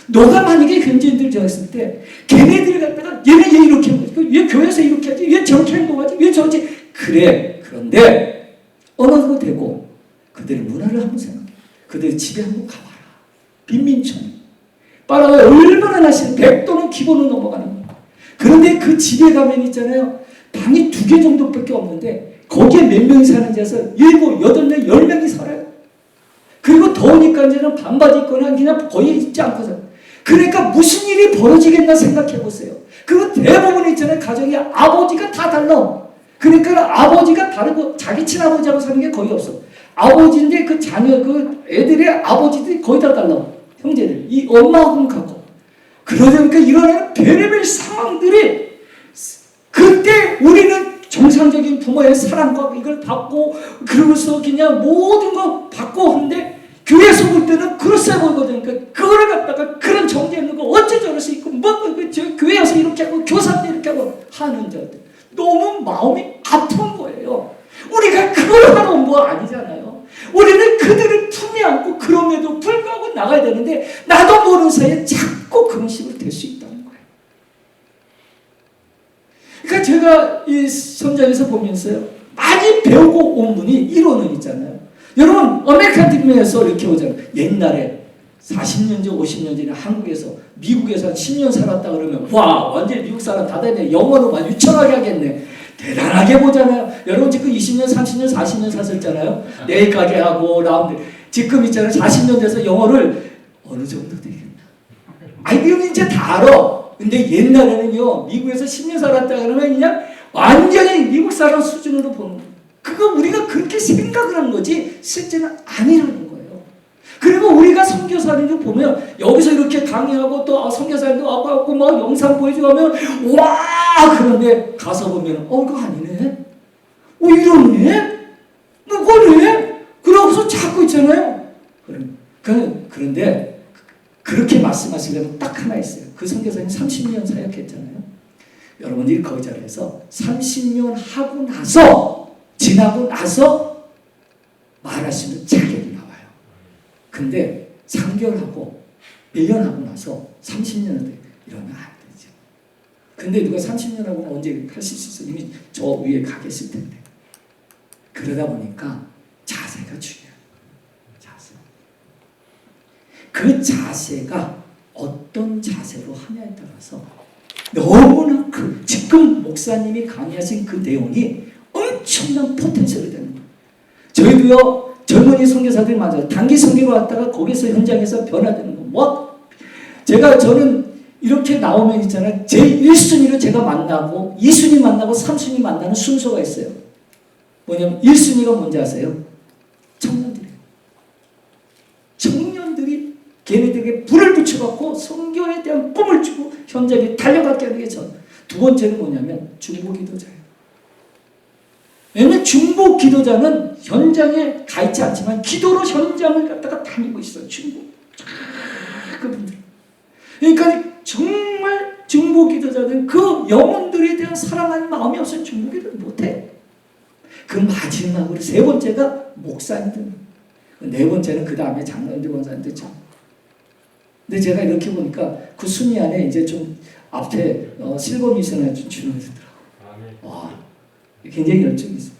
너가 만약에 현지인들 되었을 때 걔네들이 갖다가 얘네 얘 이렇게 하지, 얘 교회에서 이렇게 하지, 얘 저렇게 행동하지, 얘 저렇게 그래. 그런데 언어도 되고 그들의 문화를 한번 생각해. 그들 집에 한번 가봐라. 빈민촌 빨아가 얼마나 나시는 100도는 기본은 넘어가는 거야. 그런데 그 집에 가면 있잖아요. 방이 2개 정도밖에 없는데 거기에 몇 명이 사는지 해서 7, 8명, 10명이 살아요. 그리고 더우니까 이제는 반바지 입거나 그냥 거의 입지 않고 살아요. 그러니까 무슨 일이 벌어지겠나 생각해 보세요. 그리고 대부분 있잖아요. 가정이 아버지가 다 달라. 그러니까 아버지가 다르고 자기 친아버지하고 사는 게 거의 없어. 아버지인데 그 자녀, 그 애들의 아버지들이 거의 다 달라. 형제들. 이 엄마하고는 같고. 그러다 보니까 일어나는 별의별 상황들이 그때 우리는 정상적인 부모의 사랑과 이걸 받고 그러면서 그냥 모든 거 받고 하는데 교회에서 볼 때는 그럴싸해 보이거든요. 그러니까 그거를 갖다가 그런 정죄 있는 거 어째 저럴 수 있고 교회 와서 이렇게 하고 교사들 이렇게 하고 하는 자들 너무 마음이 아픈 거예요. 우리가 그걸 하러 온 거 아니잖아요. 우리는 그들을 품에 안고 그럼에도 불구하고 나가야 되는데 나도 모르는 사이에 자꾸 그런 식으로 될 수 있다는 거예요. 그러니까 제가 이 현장에서 보면서요. 많이 배우고 온 분이 이론은 있잖아요. 여러분 아메리칸 드림에서 이렇게 오잖아요. 옛날에 40년 전 50년 전에 한국에서 미국에서 한 10년 살았다 그러면 와 완전히 미국 사람 다 되네. 영어로 막 유창하게 하겠네. 대단하게 보잖아요. 여러분 지금 20년 30년 40년 사셨잖아요. 내일 가게 하고 라운드 지금 있잖아요. 40년 돼서 영어를 어느 정도 되겠나. 아이 이건 이제 다 알아. 근데 옛날에는요 미국에서 10년 살았다 그러면 그냥 완전히 미국 사람 수준으로 보는 거예요. 그거 우리가 그렇게 생각을 한 거지 실제는 아니라는 거예요. 그리고 우리가 선교사님들 보면 여기서 이렇게 강의하고 또 선교사님도 와갖고 막 영상 보여주고 하면 와 그런데 가서 보면 그거 아니네. 이러네. 그거네. 그러고서 자꾸 있잖아요. 그런데 그렇게 말씀하시려면 딱 하나 있어요. 그 선교사님 30년 사역했잖아요. 여러분들이 거기 자리에서 30년 하고 나서 지나고 나서 말하시는 자격이 나와요. 근데 3개월하고 1년하고 나서 30년을 이러면 안 되죠. 근데 누가 30년하고 언제 하실 수 있어요? 이미 저 위에 가 계실 텐데. 그러다 보니까 자세가 중요해요. 자세. 그 자세가 어떤 자세로 하냐에 따라서 너무나 지금 목사님이 강의하신 그 내용이 엄청난 포텐셜이 되는 거예요. 저희도요 젊은이 선교사들이 맞아요. 단기 선교로 왔다가 거기서 현장에서 변화되는 거. 저는 이렇게 나오면 있잖아요. 제 1순위를 제가 만나고 2순위 만나고 3순위 만나는 순서가 있어요. 뭐냐면 1순위가 뭔지 아세요? 청년들이에요. 청년들이 걔네들에게 불을 붙여갖고 선교에 대한 꿈을 주고 현장에 달려가게 하는 게 두 번째는 뭐냐면 중보기도자예요. 왜냐면 중보 기도자는 현장에 가 있지 않지만 기도로 현장을 갖다가 다니고 있어요. 중보. 그분들. 그러니까 정말 중보 기도자는 그 영혼들에 대한 사랑하는 마음이 없으면 중보 기도를 못해. 그 마지막으로 세 번째가 목사님들. 네 번째는 그 다음에 장로님들, 권사님들 참. 근데 제가 이렇게 보니까 그 순위 안에 이제 좀 앞에 실버 미션을 좀 주문하더라고요. 와, 굉장히 열정이 있어요.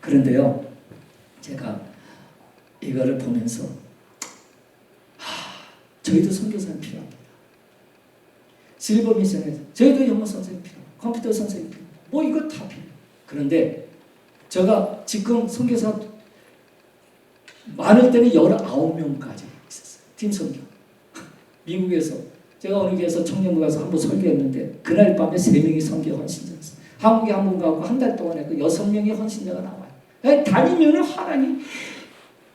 그런데요, 제가 이거를 보면서 저희도 선교사님 필요합니다. 실버 미션에 저희도 영어 선생님 필요하고 컴퓨터 선생님 필요하고 이거 다 필요해요. 그런데 제가 지금 선교사 많을 때는 19명까지 있었어요. 팀 선교. 미국에서 제가 어느 교회에서 청년부 가서 한번 설교했는데 그날 밤에 3명이 선교 헌신자였어요. 한국에 한 번 가고 한 달 동안에 그 6명의 헌신자가 나와요. 다니면은 하나님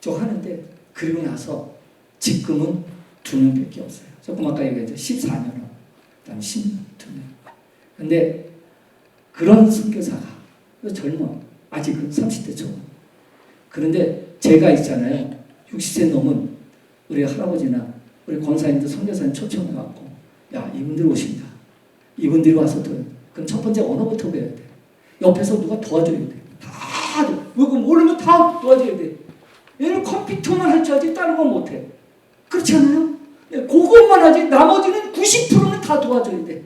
저 하는데 그리고 나서 지금은 2명밖에 없어요. 조금 아까 얘기했죠. 14년하고 그다음에 12명. 근데 그런 선교사가 젊어. 아직은 30대 초반. 그런데 제가 있잖아요. 60세 넘은 우리 할아버지나 우리 권사님들 선교사님 초청해갖고 야 이분들 오신다. 이분들이 와서 또 그럼 첫 번째 언어부터 배워야 돼. 옆에서 누가 도와줘야 돼. 다 그거 모르면 다 도와줘야 돼. 얘는 컴퓨터 100%만 할 줄 알지 다른 건 못해. 그렇지 않아요? 그것만 하지 나머지는 90%는 다 도와줘야 돼.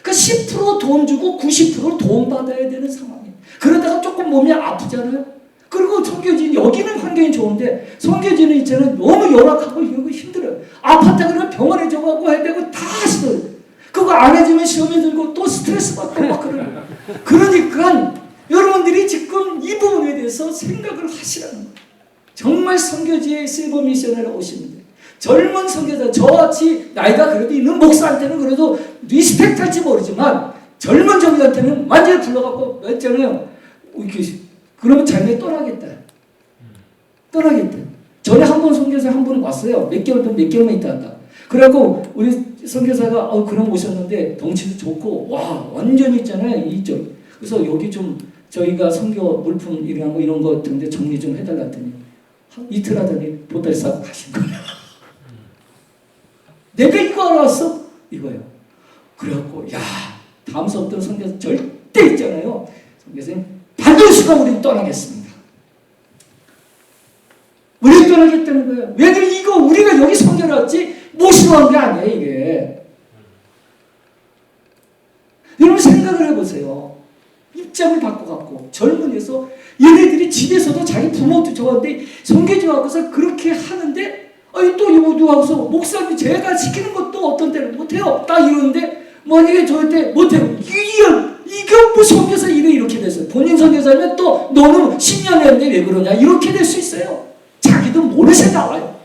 그러니까 10%돈 주고 90%돈 받아야 되는 상황이에요. 그러다가 조금 몸이 아프잖아요. 그리고 선교진 여기는 환경이 좋은데 선교진은 있잖아요. 너무 열악하고 이거 힘들어요. 아팠다 그러면 병원에 저가고 해야 되고 다 하시더라고요. 그거 안 해주면 시험에 들고 또 스트레스 받고 막 그러고. 그러니까 여러분들이 지금 이 부분에 대해서 생각을 하시라는 거예요. 정말 선교지에 실버 미션을 오시면 돼요. 젊은 선교사, 저같이 나이가 그래도 있는 목사한테는 그래도 리스펙트 할지 모르지만 젊은 종들한테는 완전히 불러갖고 했잖아요. 그러면 자기가 떠나겠다. 떠나겠다. 전에 한 번 선교사 한 분 왔어요. 몇 개월만 있다 한다. 그래갖고 우리 선교사가 그럼 오셨는데 덩치도 좋고 와 완전히 있잖아요. 이쪽. 그래서 여기 좀 저희가 선교 물품 이런 거 같은데 정리 좀 해달라 했더니 이틀 하더니 보따리 싸고 가신 거예요. 내가 이거 알았어? 이거요. 그래갖고 야 다음 수업부터 선교사 절대 있잖아요. 선교사님 반드시 우리는 떠나겠습니다. 우리는 떠나겠다는 거예요. 왜냐면 이거 우리가 여기 선교를 왔지 모시러 온 게 아니에요 이게. 여러분 생각을 해보세요. 입장을 바꿔갖고 젊은이에서 얘네들이 집에서도 자기 부모도 좋아하는데 선교지 와서 그렇게 하는데 또 이모도 와서 목사님 제가 시키는 것도 어떤 때는 못해요. 딱 이러는데 만약에 저한테 못해요. 이게 무슨 선교사 이렇게 됐어요. 본인 선교사면 또 너는 10년 했는데 왜 그러냐 이렇게 될 수 있어요. 자기도 모르게 나와요.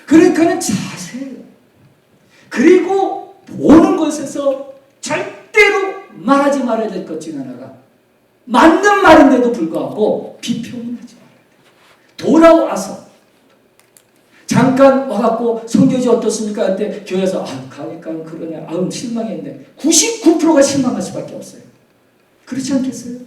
그러니까는 자세해요. 그리고 보는 것에서 절대로 말하지 말아야 될 것 중 하나가 맞는 말인데도 불구하고 비평은 하지 말아야 돼요. 돌아와서 잠깐 와갖고 선교지 어떻습니까? 할 때 교회에서 가니까 그러냐 실망했네. 99%가 실망할 수밖에 없어요. 그렇지 않겠어요?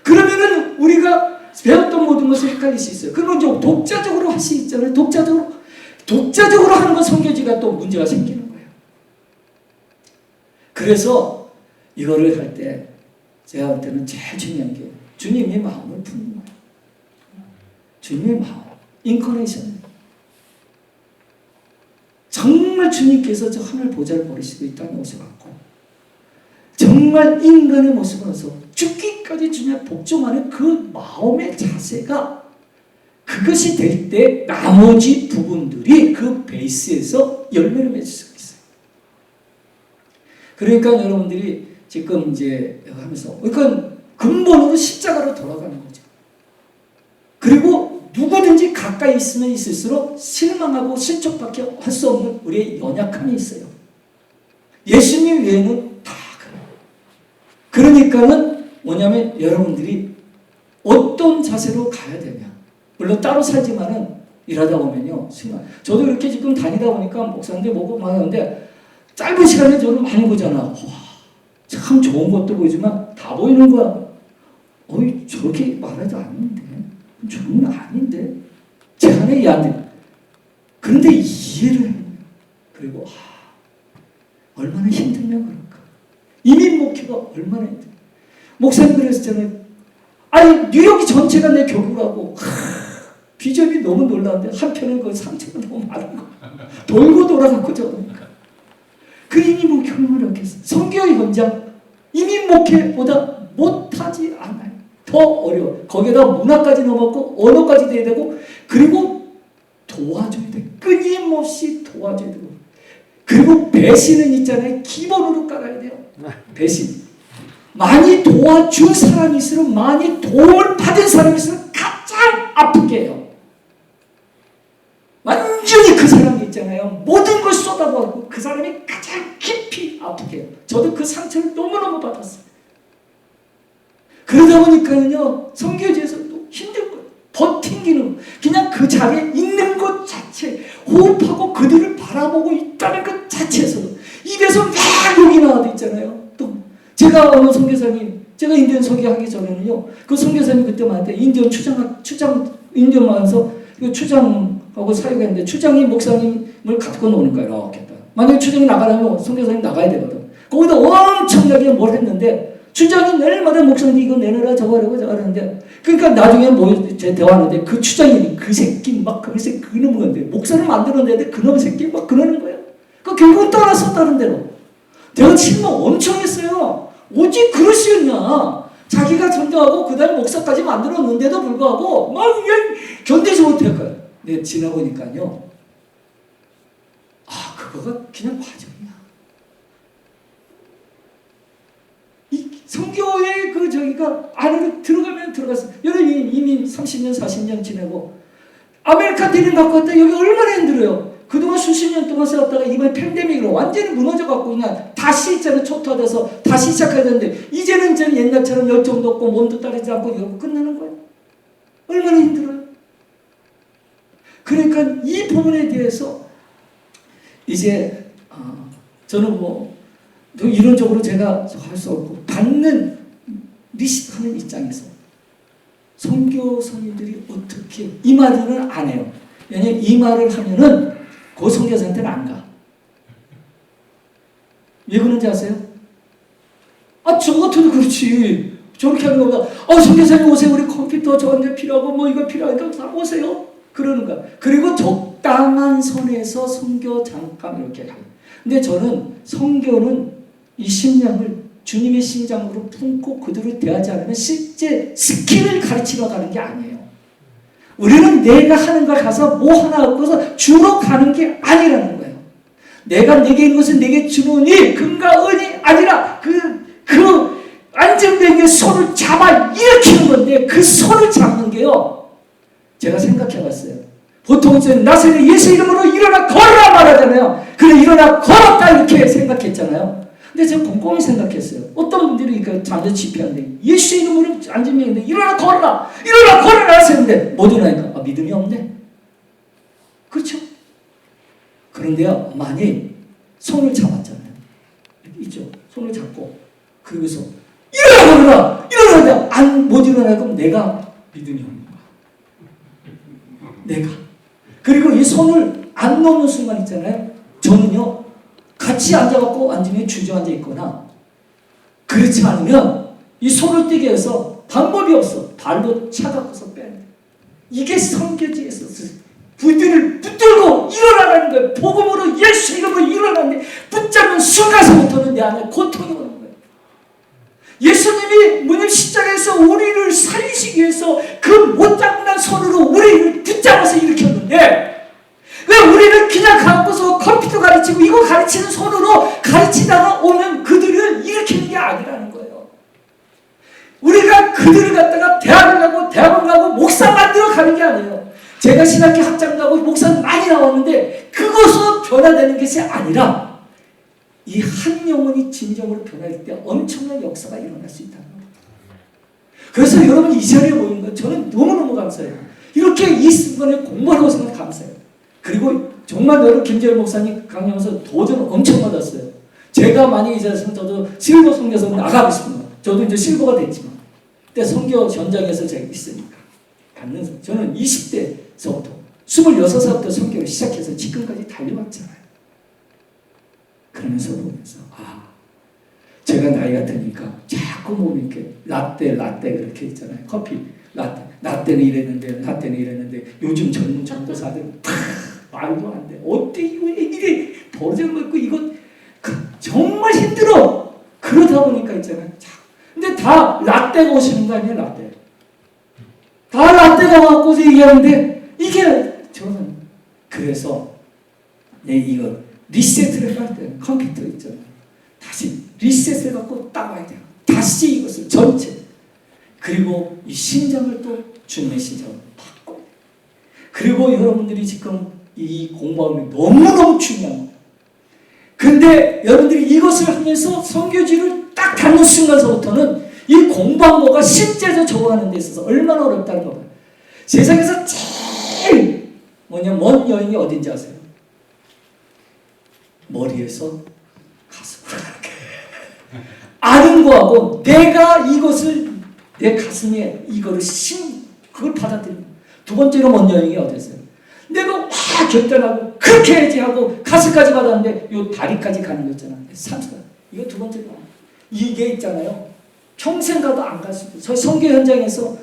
그러면은 우리가 배웠던 모든 것을 헷갈릴 수 있어요. 그러면 좀 독자적으로 할 수 있잖아요. 독자적으로 하는 건 선교지가 또 문제가 생기는 거예요. 그래서 이거를 할 때 제가 볼 때는 제일 중요한 게 주님의 마음을 푸는 거예요. 주님의 마음. 인커네이션. 정말 주님께서 저 하늘 보좌를 버리시고 이 땅에 오셔갖고 정말 인간의 모습으로서 죽기까지 주님 복종하는 그 마음의 자세가 그것이 될 때 나머지 부분들이 그 베이스에서 열매를 맺을 수가 있어요. 그러니까 여러분들이 지금 이제 하면서 그러니까 근본으로 십자가로 돌아가는 거죠. 그리고 누구든지 가까이 있으면 있을수록 실망하고 실족밖에 할 수 없는 우리의 연약함이 있어요. 예수님 외에는 다 그래요. 그러니까는 뭐냐면 여러분들이 어떤 자세로 가야 되냐. 물론 따로 살지만은 일하다 보면요. 저도 이렇게 지금 다니다 보니까 목사인데 뭐고 막 하는데 짧은 시간에 저를 많이 보잖아. 와, 참 좋은 것도 보이지만 다 보이는 거야. 저렇게 말하지 않는데. 저는 아닌데. 제 안에 이해하는데. 그런데 이해를 해요. 그리고 얼마나 힘들면 그럴까. 이민 목회가 얼마나 힘들까. 목사님 그랬잖아요. 뉴욕이 전체가 내 교구라고. 비전이 너무 놀라운데 한편은 그 상처가 너무 많은 거야. 돌고 돌아가고 저러니까. 그 이민 목회를 하겠어. 선교의 현장 이민 목회보다 못하지 않아요. 더 어려워. 거기에다 문화까지 넘었고 언어까지 돼야 되고 그리고 도와줘야 돼. 끊임없이 도와줘야 되고 그리고 배신은 있잖아요. 기본으로 깔아야 돼요. 배신. 많이 도와준 사람이 있으면 많이 도움을 받은 사람이 있으면 가장 아프게 해요. 완전히 그 사람이 있잖아요. 모든 걸 쏟아부었고 그 사람이 가장 깊이 아프게 해요. 저도 그 상처를 너무너무 받았어요. 그러다 보니까는요, 선교지에서도 힘들 거예요. 버팅기는 그냥 그 자리에 있는 것 자체, 호흡하고 그들을 바라보고 있다는 것 자체에서도 입에서 막 욕이 나와도 있잖아요. 또 제가 어느 선교사님, 제가 인디언 소개하기 전에는요, 그 선교사님 그때만 때 인디언 인디언 와서 그 추장하고 사역했는데 추장이 목사님을 갖고 노는 거예요. 이렇게. 만약에 추장이 나가려면 선교사님 나가야 되거든. 거기다 엄청나게 뭘 했는데 추장이 날마다 목사님 이거 내놔라 저거 하라고 저거 하는데 그러니까 나중에 제 대화하는데 그 추장이 그 새끼 막 그새 그놈 건데 목사를 만들어내는데 그놈 새끼 막 그러는 거예요. 그 결국은 떠났어 다른 데로. 내가 실망 엄청 했어요. 어찌 그럴 수 있냐. 자기가 전도하고 그 다음에 목사까지 만들었는데도 불구하고 막 그냥 견디지 못할 거예요. 근데 지나보니까요. 아 그거가 그냥 과정이야. 이 성교의 그 저기가 안으로 들어가면 들어갔어. 여러분 이미 30년 40년 지내고 아메리칸 드림 갖고 왔다 여기 얼마나 힘들어요. 그동안 수십 년 동안 살았다가 이번 팬데믹으로 완전히 무너져갖고 그냥 다시 있잖아요. 초토화돼서 다시 시작해야 되는데 이제는 전 옛날처럼 열정도 없고 몸도 따르지 않고 이러고 끝나는 거예요. 얼마나 힘들어요. 그러니까 이 부분에 대해서 이제 저는 뭐 이론적으로 제가 할 수 없고 받는 리시하는 입장에서 선교사님들이 어떻게 이 말은 안 해요. 왜냐면 이 말을 하면은 그 선교사한테는 안 가. 왜 그런지 아세요? 아, 저 같아도 그렇지. 저렇게 하는 것보다, 선교사님 오세요. 우리 컴퓨터 저한테 필요하고, 뭐 이거 필요하니까 다 오세요. 그러는 거야. 그리고 적당한 선에서 선교 잠깐 이렇게 가요. 근데 저는 선교는 이 심령을 주님의 심장으로 품고 그들을 대하지 않으면 실제 스킬을 가르치러 가는 게 아니에요. 우리는 내가 하는 걸 가서 뭐 하나 얻고서 주러 가는 게 아니라는 거예요. 내가 내게 있는 것은 내게 주노니 금과 은이 아니라 그 안정되게 손을 잡아 일으키는 건데 그 손을 잡는 게요. 제가 생각해 봤어요. 보통 이제 나사렛 예수 이름으로 일어나 걸어라 말하잖아요. 그래 일어나 걸었다 이렇게 생각했잖아요. 근데 제가 곰곰이 생각했어요. 어떤 분들이 그 잠재 집회하는데 예수 이름으로 앉은 명인데 일어나 걸어라 하셨는데 못 일어나니까 믿음이 없네. 그렇죠? 그런데요 많이 손을 잡았잖아요. 있죠. 손을 잡고 그러면서 일어나 못 일어나니까 내가 믿음이 없는 거야. 내가 그리고 이 손을 안 놓는 순간 있잖아요. 저는요 같이 앉아갖고 앉으면 주저앉아 있거나 그렇지 않으면 이 손을 떼게 해서 방법이 없어. 발로 차갖고서 빼야 돼. 이게 선교지에서 부들을 붙들고 일어나라는 거예요. 복음으로 예수 이름으로 일어나는데 붙잡은 순간서부터는 내 안에 고통이 오는 거예요. 예수님이 무님 십자가에서 우리를 살리시기 위해서 그 못 잡는 손으로 우리를 붙잡아서 일으켰는데 왜 우리는 그냥 갖고서 컴퓨터 가르치고 이거 가르치는 손으로 가르치다가 오면 그들을 일으키는 게 아니라는 거예요. 우리가 그들을 갖다가 대학원 가고 목사 만들어 가는 게 아니에요. 제가 신학교 학장 가고 목사 많이 나왔는데 그것으로 변화되는 것이 아니라 이 한 영혼이 진정으로 변할 때 엄청난 역사가 일어날 수 있다는 겁니다. 그래서 여러분 이 자리에 모인 거 저는 너무너무 감사해요. 이렇게 이 순간에 공부하고 생각 감사해요. 그리고 정말 여러분 김재열 목사님 강연에서 도전 엄청 받았어요. 제가 많이 이제 저도 실버 선교사 나가고 싶습니다. 저도 이제 실버가 됐지만 그때 선교 현장에서 제가 있으니까 받는 저는 20대서부터 26살부터 선교를 시작해서 지금까지 달려왔잖아요. 그러면서 보면서 제가 나이가 드니까 자꾸 몸이 이렇게 라떼 그렇게 있잖아요. 커피 라떼는 이랬는데 요즘 젊은 전도사들은 말도 안 돼. 어때 이거 이래 버전 먹고 이거 정말 힘들어. 그러다 보니까 있잖아요. 근데 다 라떼가 오시는 거 아니에요. 다 라떼가 와갖고서 얘기하는데 이게 저는 그래서 이거 리셋을 할 때 컴퓨터 있잖아요. 다시 리셋을 갖고 따와야 돼요. 다시 이것을 전체 그리고 이 심장을 또 주님의 심장을 바꿔. 그리고 여러분들이 지금 이 공부하는 게 너무너무 중요한 거예요. 근데 여러분들이 이것을 하면서 선교지를 딱 닿는 순간서부터는 이 공부한 거가 실제로 적용하는 데 있어서 얼마나 어렵다는 거예요. 세상에서 제일 먼 여행이 어딘지 아세요? 머리에서 가슴으로 아는 거하고 내가 이것을 내 가슴에 이거를 그걸 받아들이는. 두 번째로 먼 여행이 어땠어요? 내가 막 결단하고 그렇게 해야지 하고 가슴까지 받았는데 요 다리까지 가는 거 있잖아. 3사 이거 두 번째로 이게 있잖아요. 평생 가도 안 갈 수도 있어요. 선교 현장에서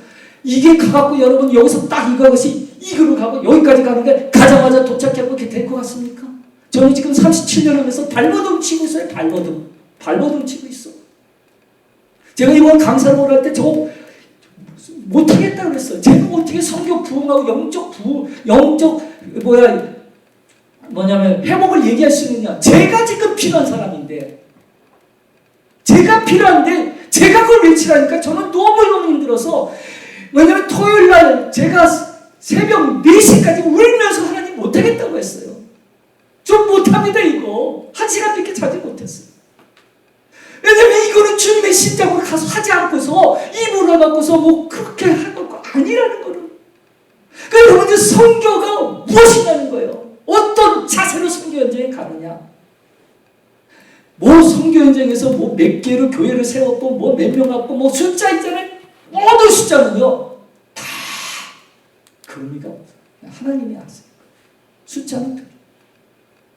이게 가갖고 여러분 여기서 딱 이것이 이거로 가고 여기까지 가는데 가자마자 도착하고 이렇게 될 것 같습니까? 저는 지금 37년 하면서 발버둥 치고 있어요. 발버둥 치고 있어. 제가 이번 강사를 보러 할 때 저거 못하겠다 그랬어요. 제가 어떻게 성교 부흥하고 뭐냐면 회복을 얘기할 수 있느냐. 제가 지금 필요한 사람인데 제가 필요한데 제가 그걸 외치라니까 저는 너무 힘들어서 왜냐면 토요일날 제가 새벽 4시까지 울면서 하나님 못하겠다고 했어요. 좀 못합니다 이거. 1시간밖에 자지 못했어요. 왜냐면 이거는 주님의 신장으로 가서 하지 않고서 입으로 갖고서 뭐 그렇게 하는 거 아니라는 거를. 그러니까 여러분들 선교가 무엇이냐는 거예요. 어떤 자세로 선교 현장에 가느냐. 뭐 선교 현장에서 뭐 몇 개로 교회를 세웠고 뭐 몇 명 갖고 뭐 숫자 있잖아요. 모든 숫자는요 다 그 의미가 없어요. 하나님이 아세요. 숫자는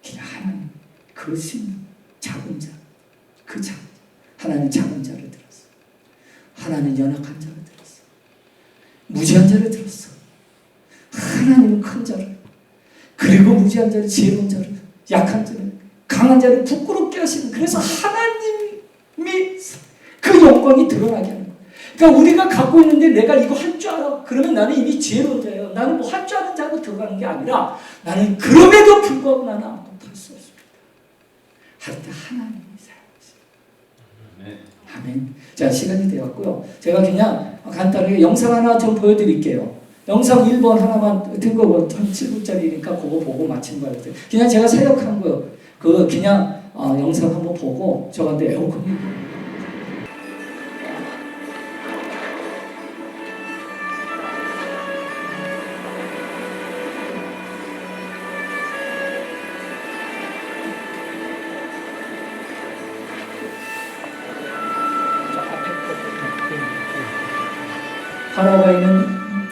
그냥 하나님 그 신 작은 자 그 작은 자 하나님 작은 자를 들었어. 하나님 연약한 자를 들었어. 무지한 자를 들었어. 하나님은 큰 자를 그리고 무지한 자를 지혜로운 자를 약한 자를 강한 자를 부끄럽게 하시는 그래서 하나님이 그 영광이 드러나게 하는 거예요. 그러니까 우리가 갖고 있는데 내가 이거 할 줄 알아. 그러면 나는 이미 지혜로운 자예요. 나는 뭐 할 줄 아는 자고 들어가는 게 아니라 나는 그럼에도 불구하고 나는 아무것도 할 수 없습니다. 할 때 하나님이 사용하세요. 아멘. 자, 시간이 되었고요. 제가 그냥 간단하게 영상 하나 좀 보여드릴게요. 영상 1번 하나만 듣고 한 7분짜리니까 그거 보고 마친 거예요. 그냥 제가 사역한 거요. 그 그냥 영상 한번 보고 저한테 에어컨이 파라과이는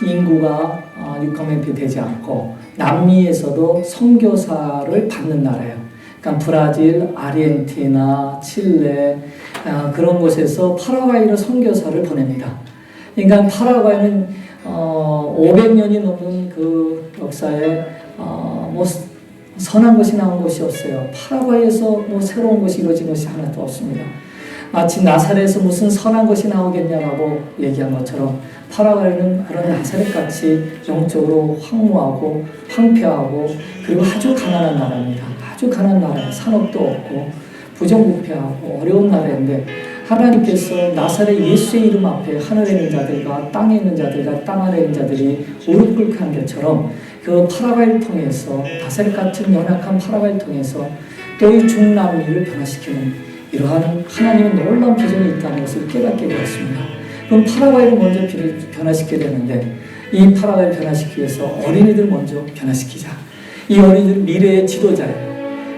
인구가 6만 명 되지 않고 남미에서도 선교사를 받는 나라예요. 그러니까 브라질, 아르헨티나, 칠레 그런 곳에서 파라과이로 선교사를 보냅니다. 그러니까 파라과이는 500년이 넘는 그 역사에 뭐 선한 것이 나온 것이 없어요. 파라과이에서 뭐 새로운 것이 이루어진 것이 하나도 없습니다. 마치 나사렛에서 무슨 선한 것이 나오겠냐라고 얘기한 것처럼 파라과이는 그런 나사렛같이 영적으로 황무하고 황폐하고 그리고 아주 가난한 나라입니다. 아주 가난한 나라예요. 산업도 없고 부정부패하고 어려운 나라인데 하나님께서 나사렛 예수의 이름 앞에 하늘에 있는 자들과 땅에 있는 자들과 땅 아래에 있는 자들이 무릎 꿇게 한 것처럼 그 파라과이를 통해서 나사렛 같은 연약한 파라과이를 통해서 또 이 중남미를 변화시키는 이러한 하나님의 놀라운 비전이 있다는 것을 깨닫게 되었습니다. 그럼 파라과이를 먼저 변화시켜야 되는데 이 파라과이를 변화시키기 위해서 어린이들 먼저 변화시키자. 이 어린이들 미래의 지도자예요.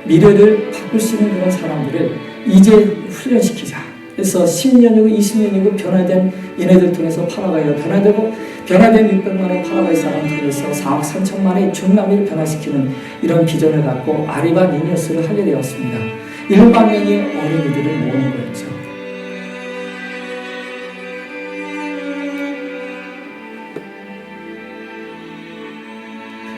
미래를 바꿀 수 있는 그런 사람들을 이제 훈련시키자. 그래서 10년이고 20년이고 변화된 얘네들 통해서 파라과이가 변화되고 변화된 600만의 파라과이 사람을 통해서 4억 3천만의 중남미를 변화시키는 이런 비전을 갖고 아리바 니니어스를 하게 되었습니다. 1만 명의 어린이들을 모으는 거였죠.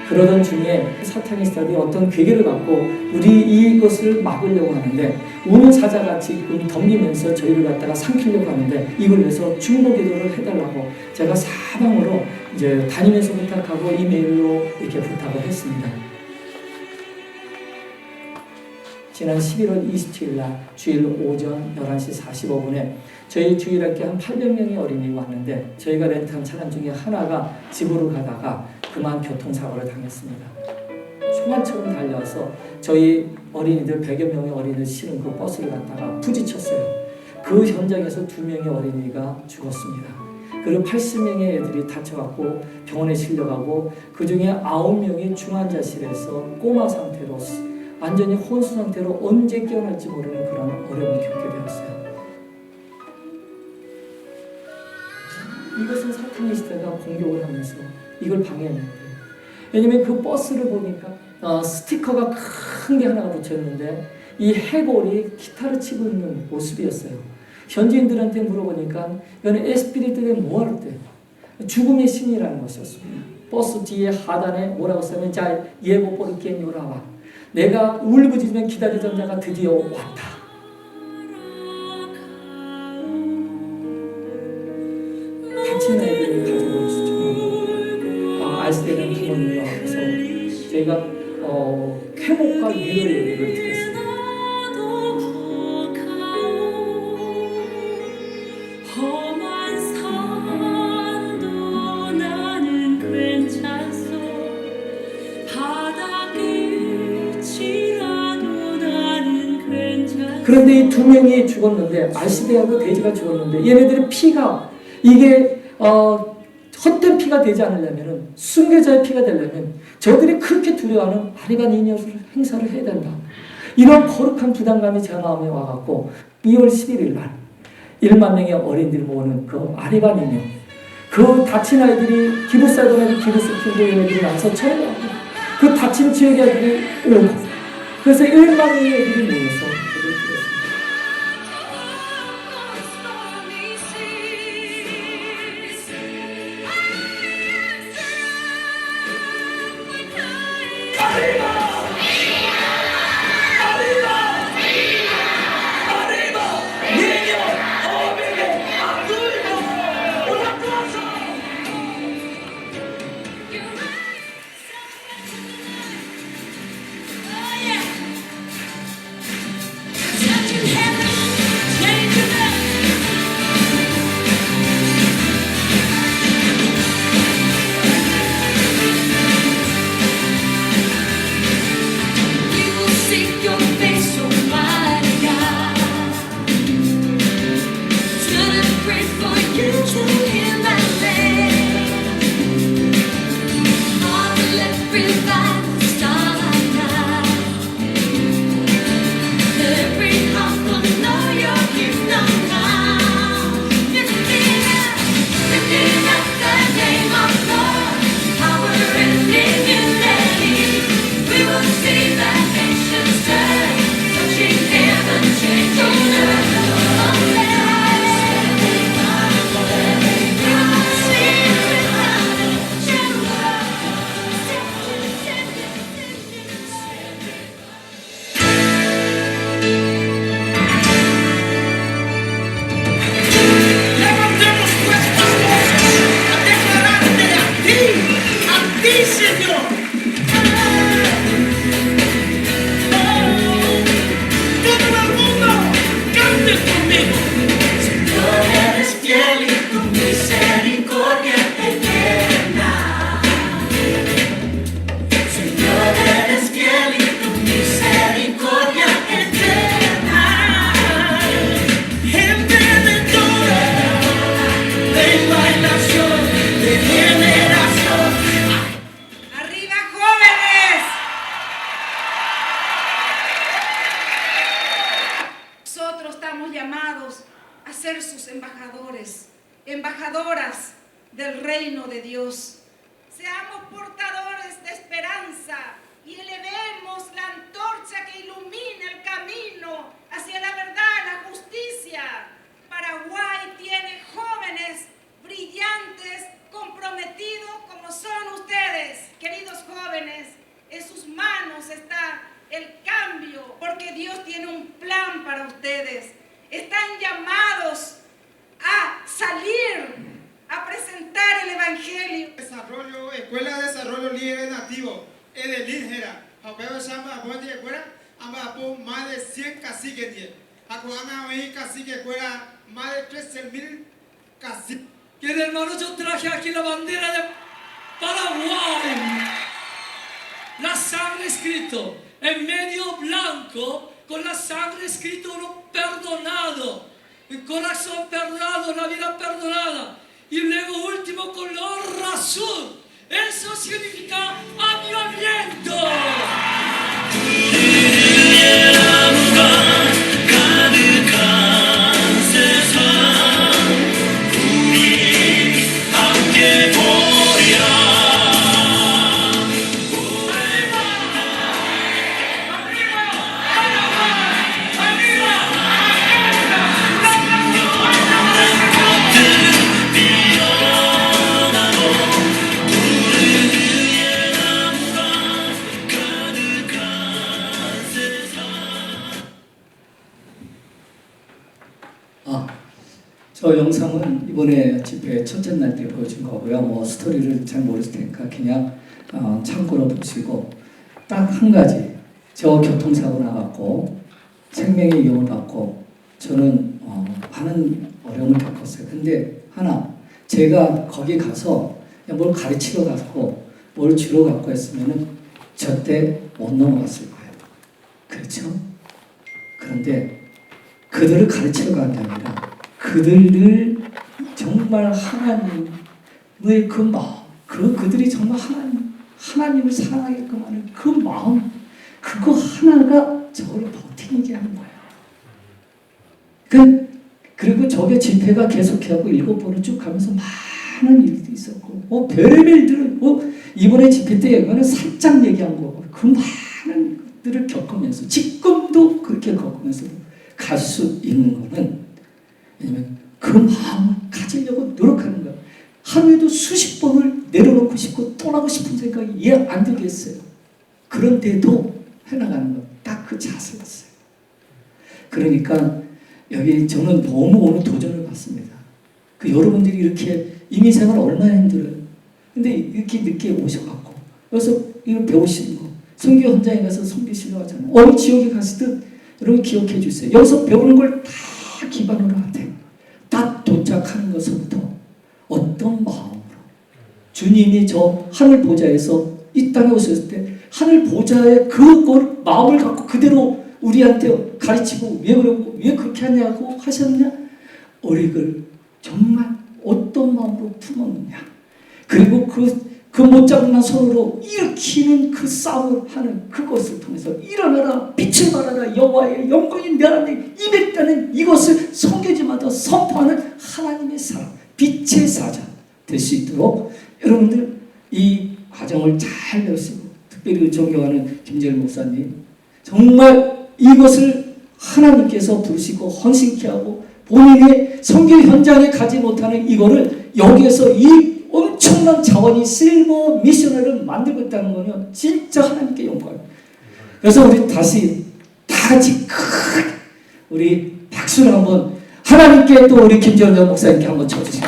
그러던 중에 사타니스트들이 어떤 괴계를 갖고 우리 이것을 막으려고 하는데 우는 사자같이 덤비면서 저희를 갖다가 삼키려고 하는데 이걸 위해서 중보기도를 해달라고 제가 사방으로 이제 다니면서 부탁하고 이메일로 이렇게 부탁을 했습니다. 지난 11월 27일 날 주일 오전 11시 45분에 저희 주일학교 한 800명의 어린이가 왔는데 저희가 렌트한 차량 중에 하나가 집으로 가다가 그만 교통사고를 당했습니다. 총알처럼 달려와서 저희 어린이들 100여 명의 어린이를 실은 그 버스를 갖다가 부딪혔어요. 그 현장에서 2명의 어린이가 죽었습니다. 그리고 80명의 애들이 다쳐갖고 병원에 실려가고 그 중에 9명이 중환자실에서 꼬마 상태로 완전히 혼수 상태로 언제 깨어날지 모르는 그런 어려움을 겪게 되었어요. 이것은 사타니스트가 공격을 하면서 이걸 방해했는데 왜냐면 그 버스를 보니까 스티커가 큰 게 하나가 붙였는데 이 해골이 기타를 치고 있는 모습이었어요. 현지인들한테 물어보니까 이거는 에스피리트 데 무arte, 죽음의 신이라는 것이었습니다. 버스 뒤에 하단에 뭐라고 쓰면 자 예고 포르케 요라와, 내가 울부짖으면 기다리던 자가 드디어 왔다. 다친 아이들을 가족을 추천합니다. 알스테르 부모님과 와서 저희가 회복과 위로의 얘기를 드렸습니다. 그런데 이 두 명이 죽었는데, 알시베하고 돼지가 죽었는데, 얘네들의 피가 이게 헛된 피가 되지 않으려면, 순교자의 피가 되려면 저들이 그렇게 두려워하는 아리반 이녀를 행사를 해야 된다. 이런 거룩한 부담감이 제 마음에 와갖고 2월 11일 날 1만 명의 어린이들 모으는 그 아리반 이녀, 그 다친 아이들이 기부사동에서 기부스킨도 얘네들이 나서 처리하고, 그 다친 지역의 아이들이 오고, 그래서 1만 명의 애들이 모여서 embajadoras del reino de Dios. Seamos portadores de esperanza y elevemos la antorcha que ilumina el camino hacia la verdad, la justicia. Paraguay tiene jóvenes brillantes, comprometidos como son ustedes, queridos jóvenes. En sus manos está el cambio, porque Dios tiene un plan para ustedes. Están llamados a salir a presentar el Evangelio. Desarrollo, Escuela de Desarrollo Líder Nativo, Edelígera, Japeo Shamba, Abundi Escuela, Ambapo, más de 100 caciques, Acuana Oí Cacique Escuela, más de 13,000 caciques. Que hermanos, yo traje aquí la bandera de Paraguay, la sangre escrito, en medio blanco, con la sangre escrito uno perdonado, el corazón perdonado, la vida perdonada. Y luego último color azul. Eso significa avivamiento. 요 영상은 이번에 집회 첫째 날 때 보여준 거고요. 뭐 스토리를 잘 모르실 테니까 그냥 참고로 보시고, 딱 한 가지, 저 교통사고 나갔고 생명의 위험을 받고 저는 많은 어려움을 겪었어요. 근데 하나, 제가 거기 가서 뭘 가르치러 갔고 뭘 주러 갔고 했으면은 저때 못 넘어갔을 거예요. 그렇죠? 그런데 그들을 가르치러 간 게 아니라 그들을 정말 하나님의 그 마음, 그들이 정말 하나님을 사랑하게끔 하는 그 마음, 그거 하나가 저를 버티게 하는 거예요. 그리고 저게 집회가 계속하고 7번을 쭉 가면서 많은 일도 있었고, 별의별 일들을, 이번에 집회 때 이거는 살짝 얘기한 거고, 그 많은 것들을 겪으면서, 지금도 그렇게 겪으면서 갈 수 있는 거는, 왜냐면 그 마음을 가지려고 노력하는 거예요. 하루에도 수십 번을 내려놓고 싶고 떠나고 싶은 생각이 이해 안 들겠어요. 그런데도 해나가는 거, 딱 그 자세였어요. 그러니까 여기 저는 너무 오늘 도전을 받습니다. 여러분들이 이렇게 이민생활 얼마나 힘들어요. 근데 이렇게 늦게 오셔갖고 여기서 이거 배우시는 거, 선교 현장에 가서 섬기시려고 하잖아요. 어느 지역에 갔을 때 여러분 기억해 주세요. 여기서 배우는 걸 다 기반으로 하되, 딱 도착하는 것부터 어떤 마음으로 주님이 저 하늘 보좌에서 이 땅에 오셨을 때 하늘 보좌의 그걸 마음을 갖고 그대로 우리한테 가르치고 왜 그렇게 하냐고 하셨냐? 우리를 정말 어떤 마음으로 품었느냐? 그리고 그 못자국난 손으로 일으키는 그 싸움을 하는 그것을 통해서 일어나라, 빛을 발하라, 여호와의 영광이 내 안에 임했다는 이것을 성교지마다 선포하는 하나님의 사람, 빛의 사자 될 수 있도록 여러분들 이 과정을 잘 배우시고, 특별히 존경하는 김재일 목사님, 정말 이것을 하나님께서 부르시고 헌신케 하고 본인의 선교 현장에 가지 못하는 이거를 여기에서 이 엄청난 자원이 실버 미셔너를 만들고 있다는 거는 진짜 하나님께 영광이에요. 그래서 우리 다시 다 같이 크게 우리 박수를 한번 하나님께, 또 우리 김재원 목사님께 한번 쳐주시죠.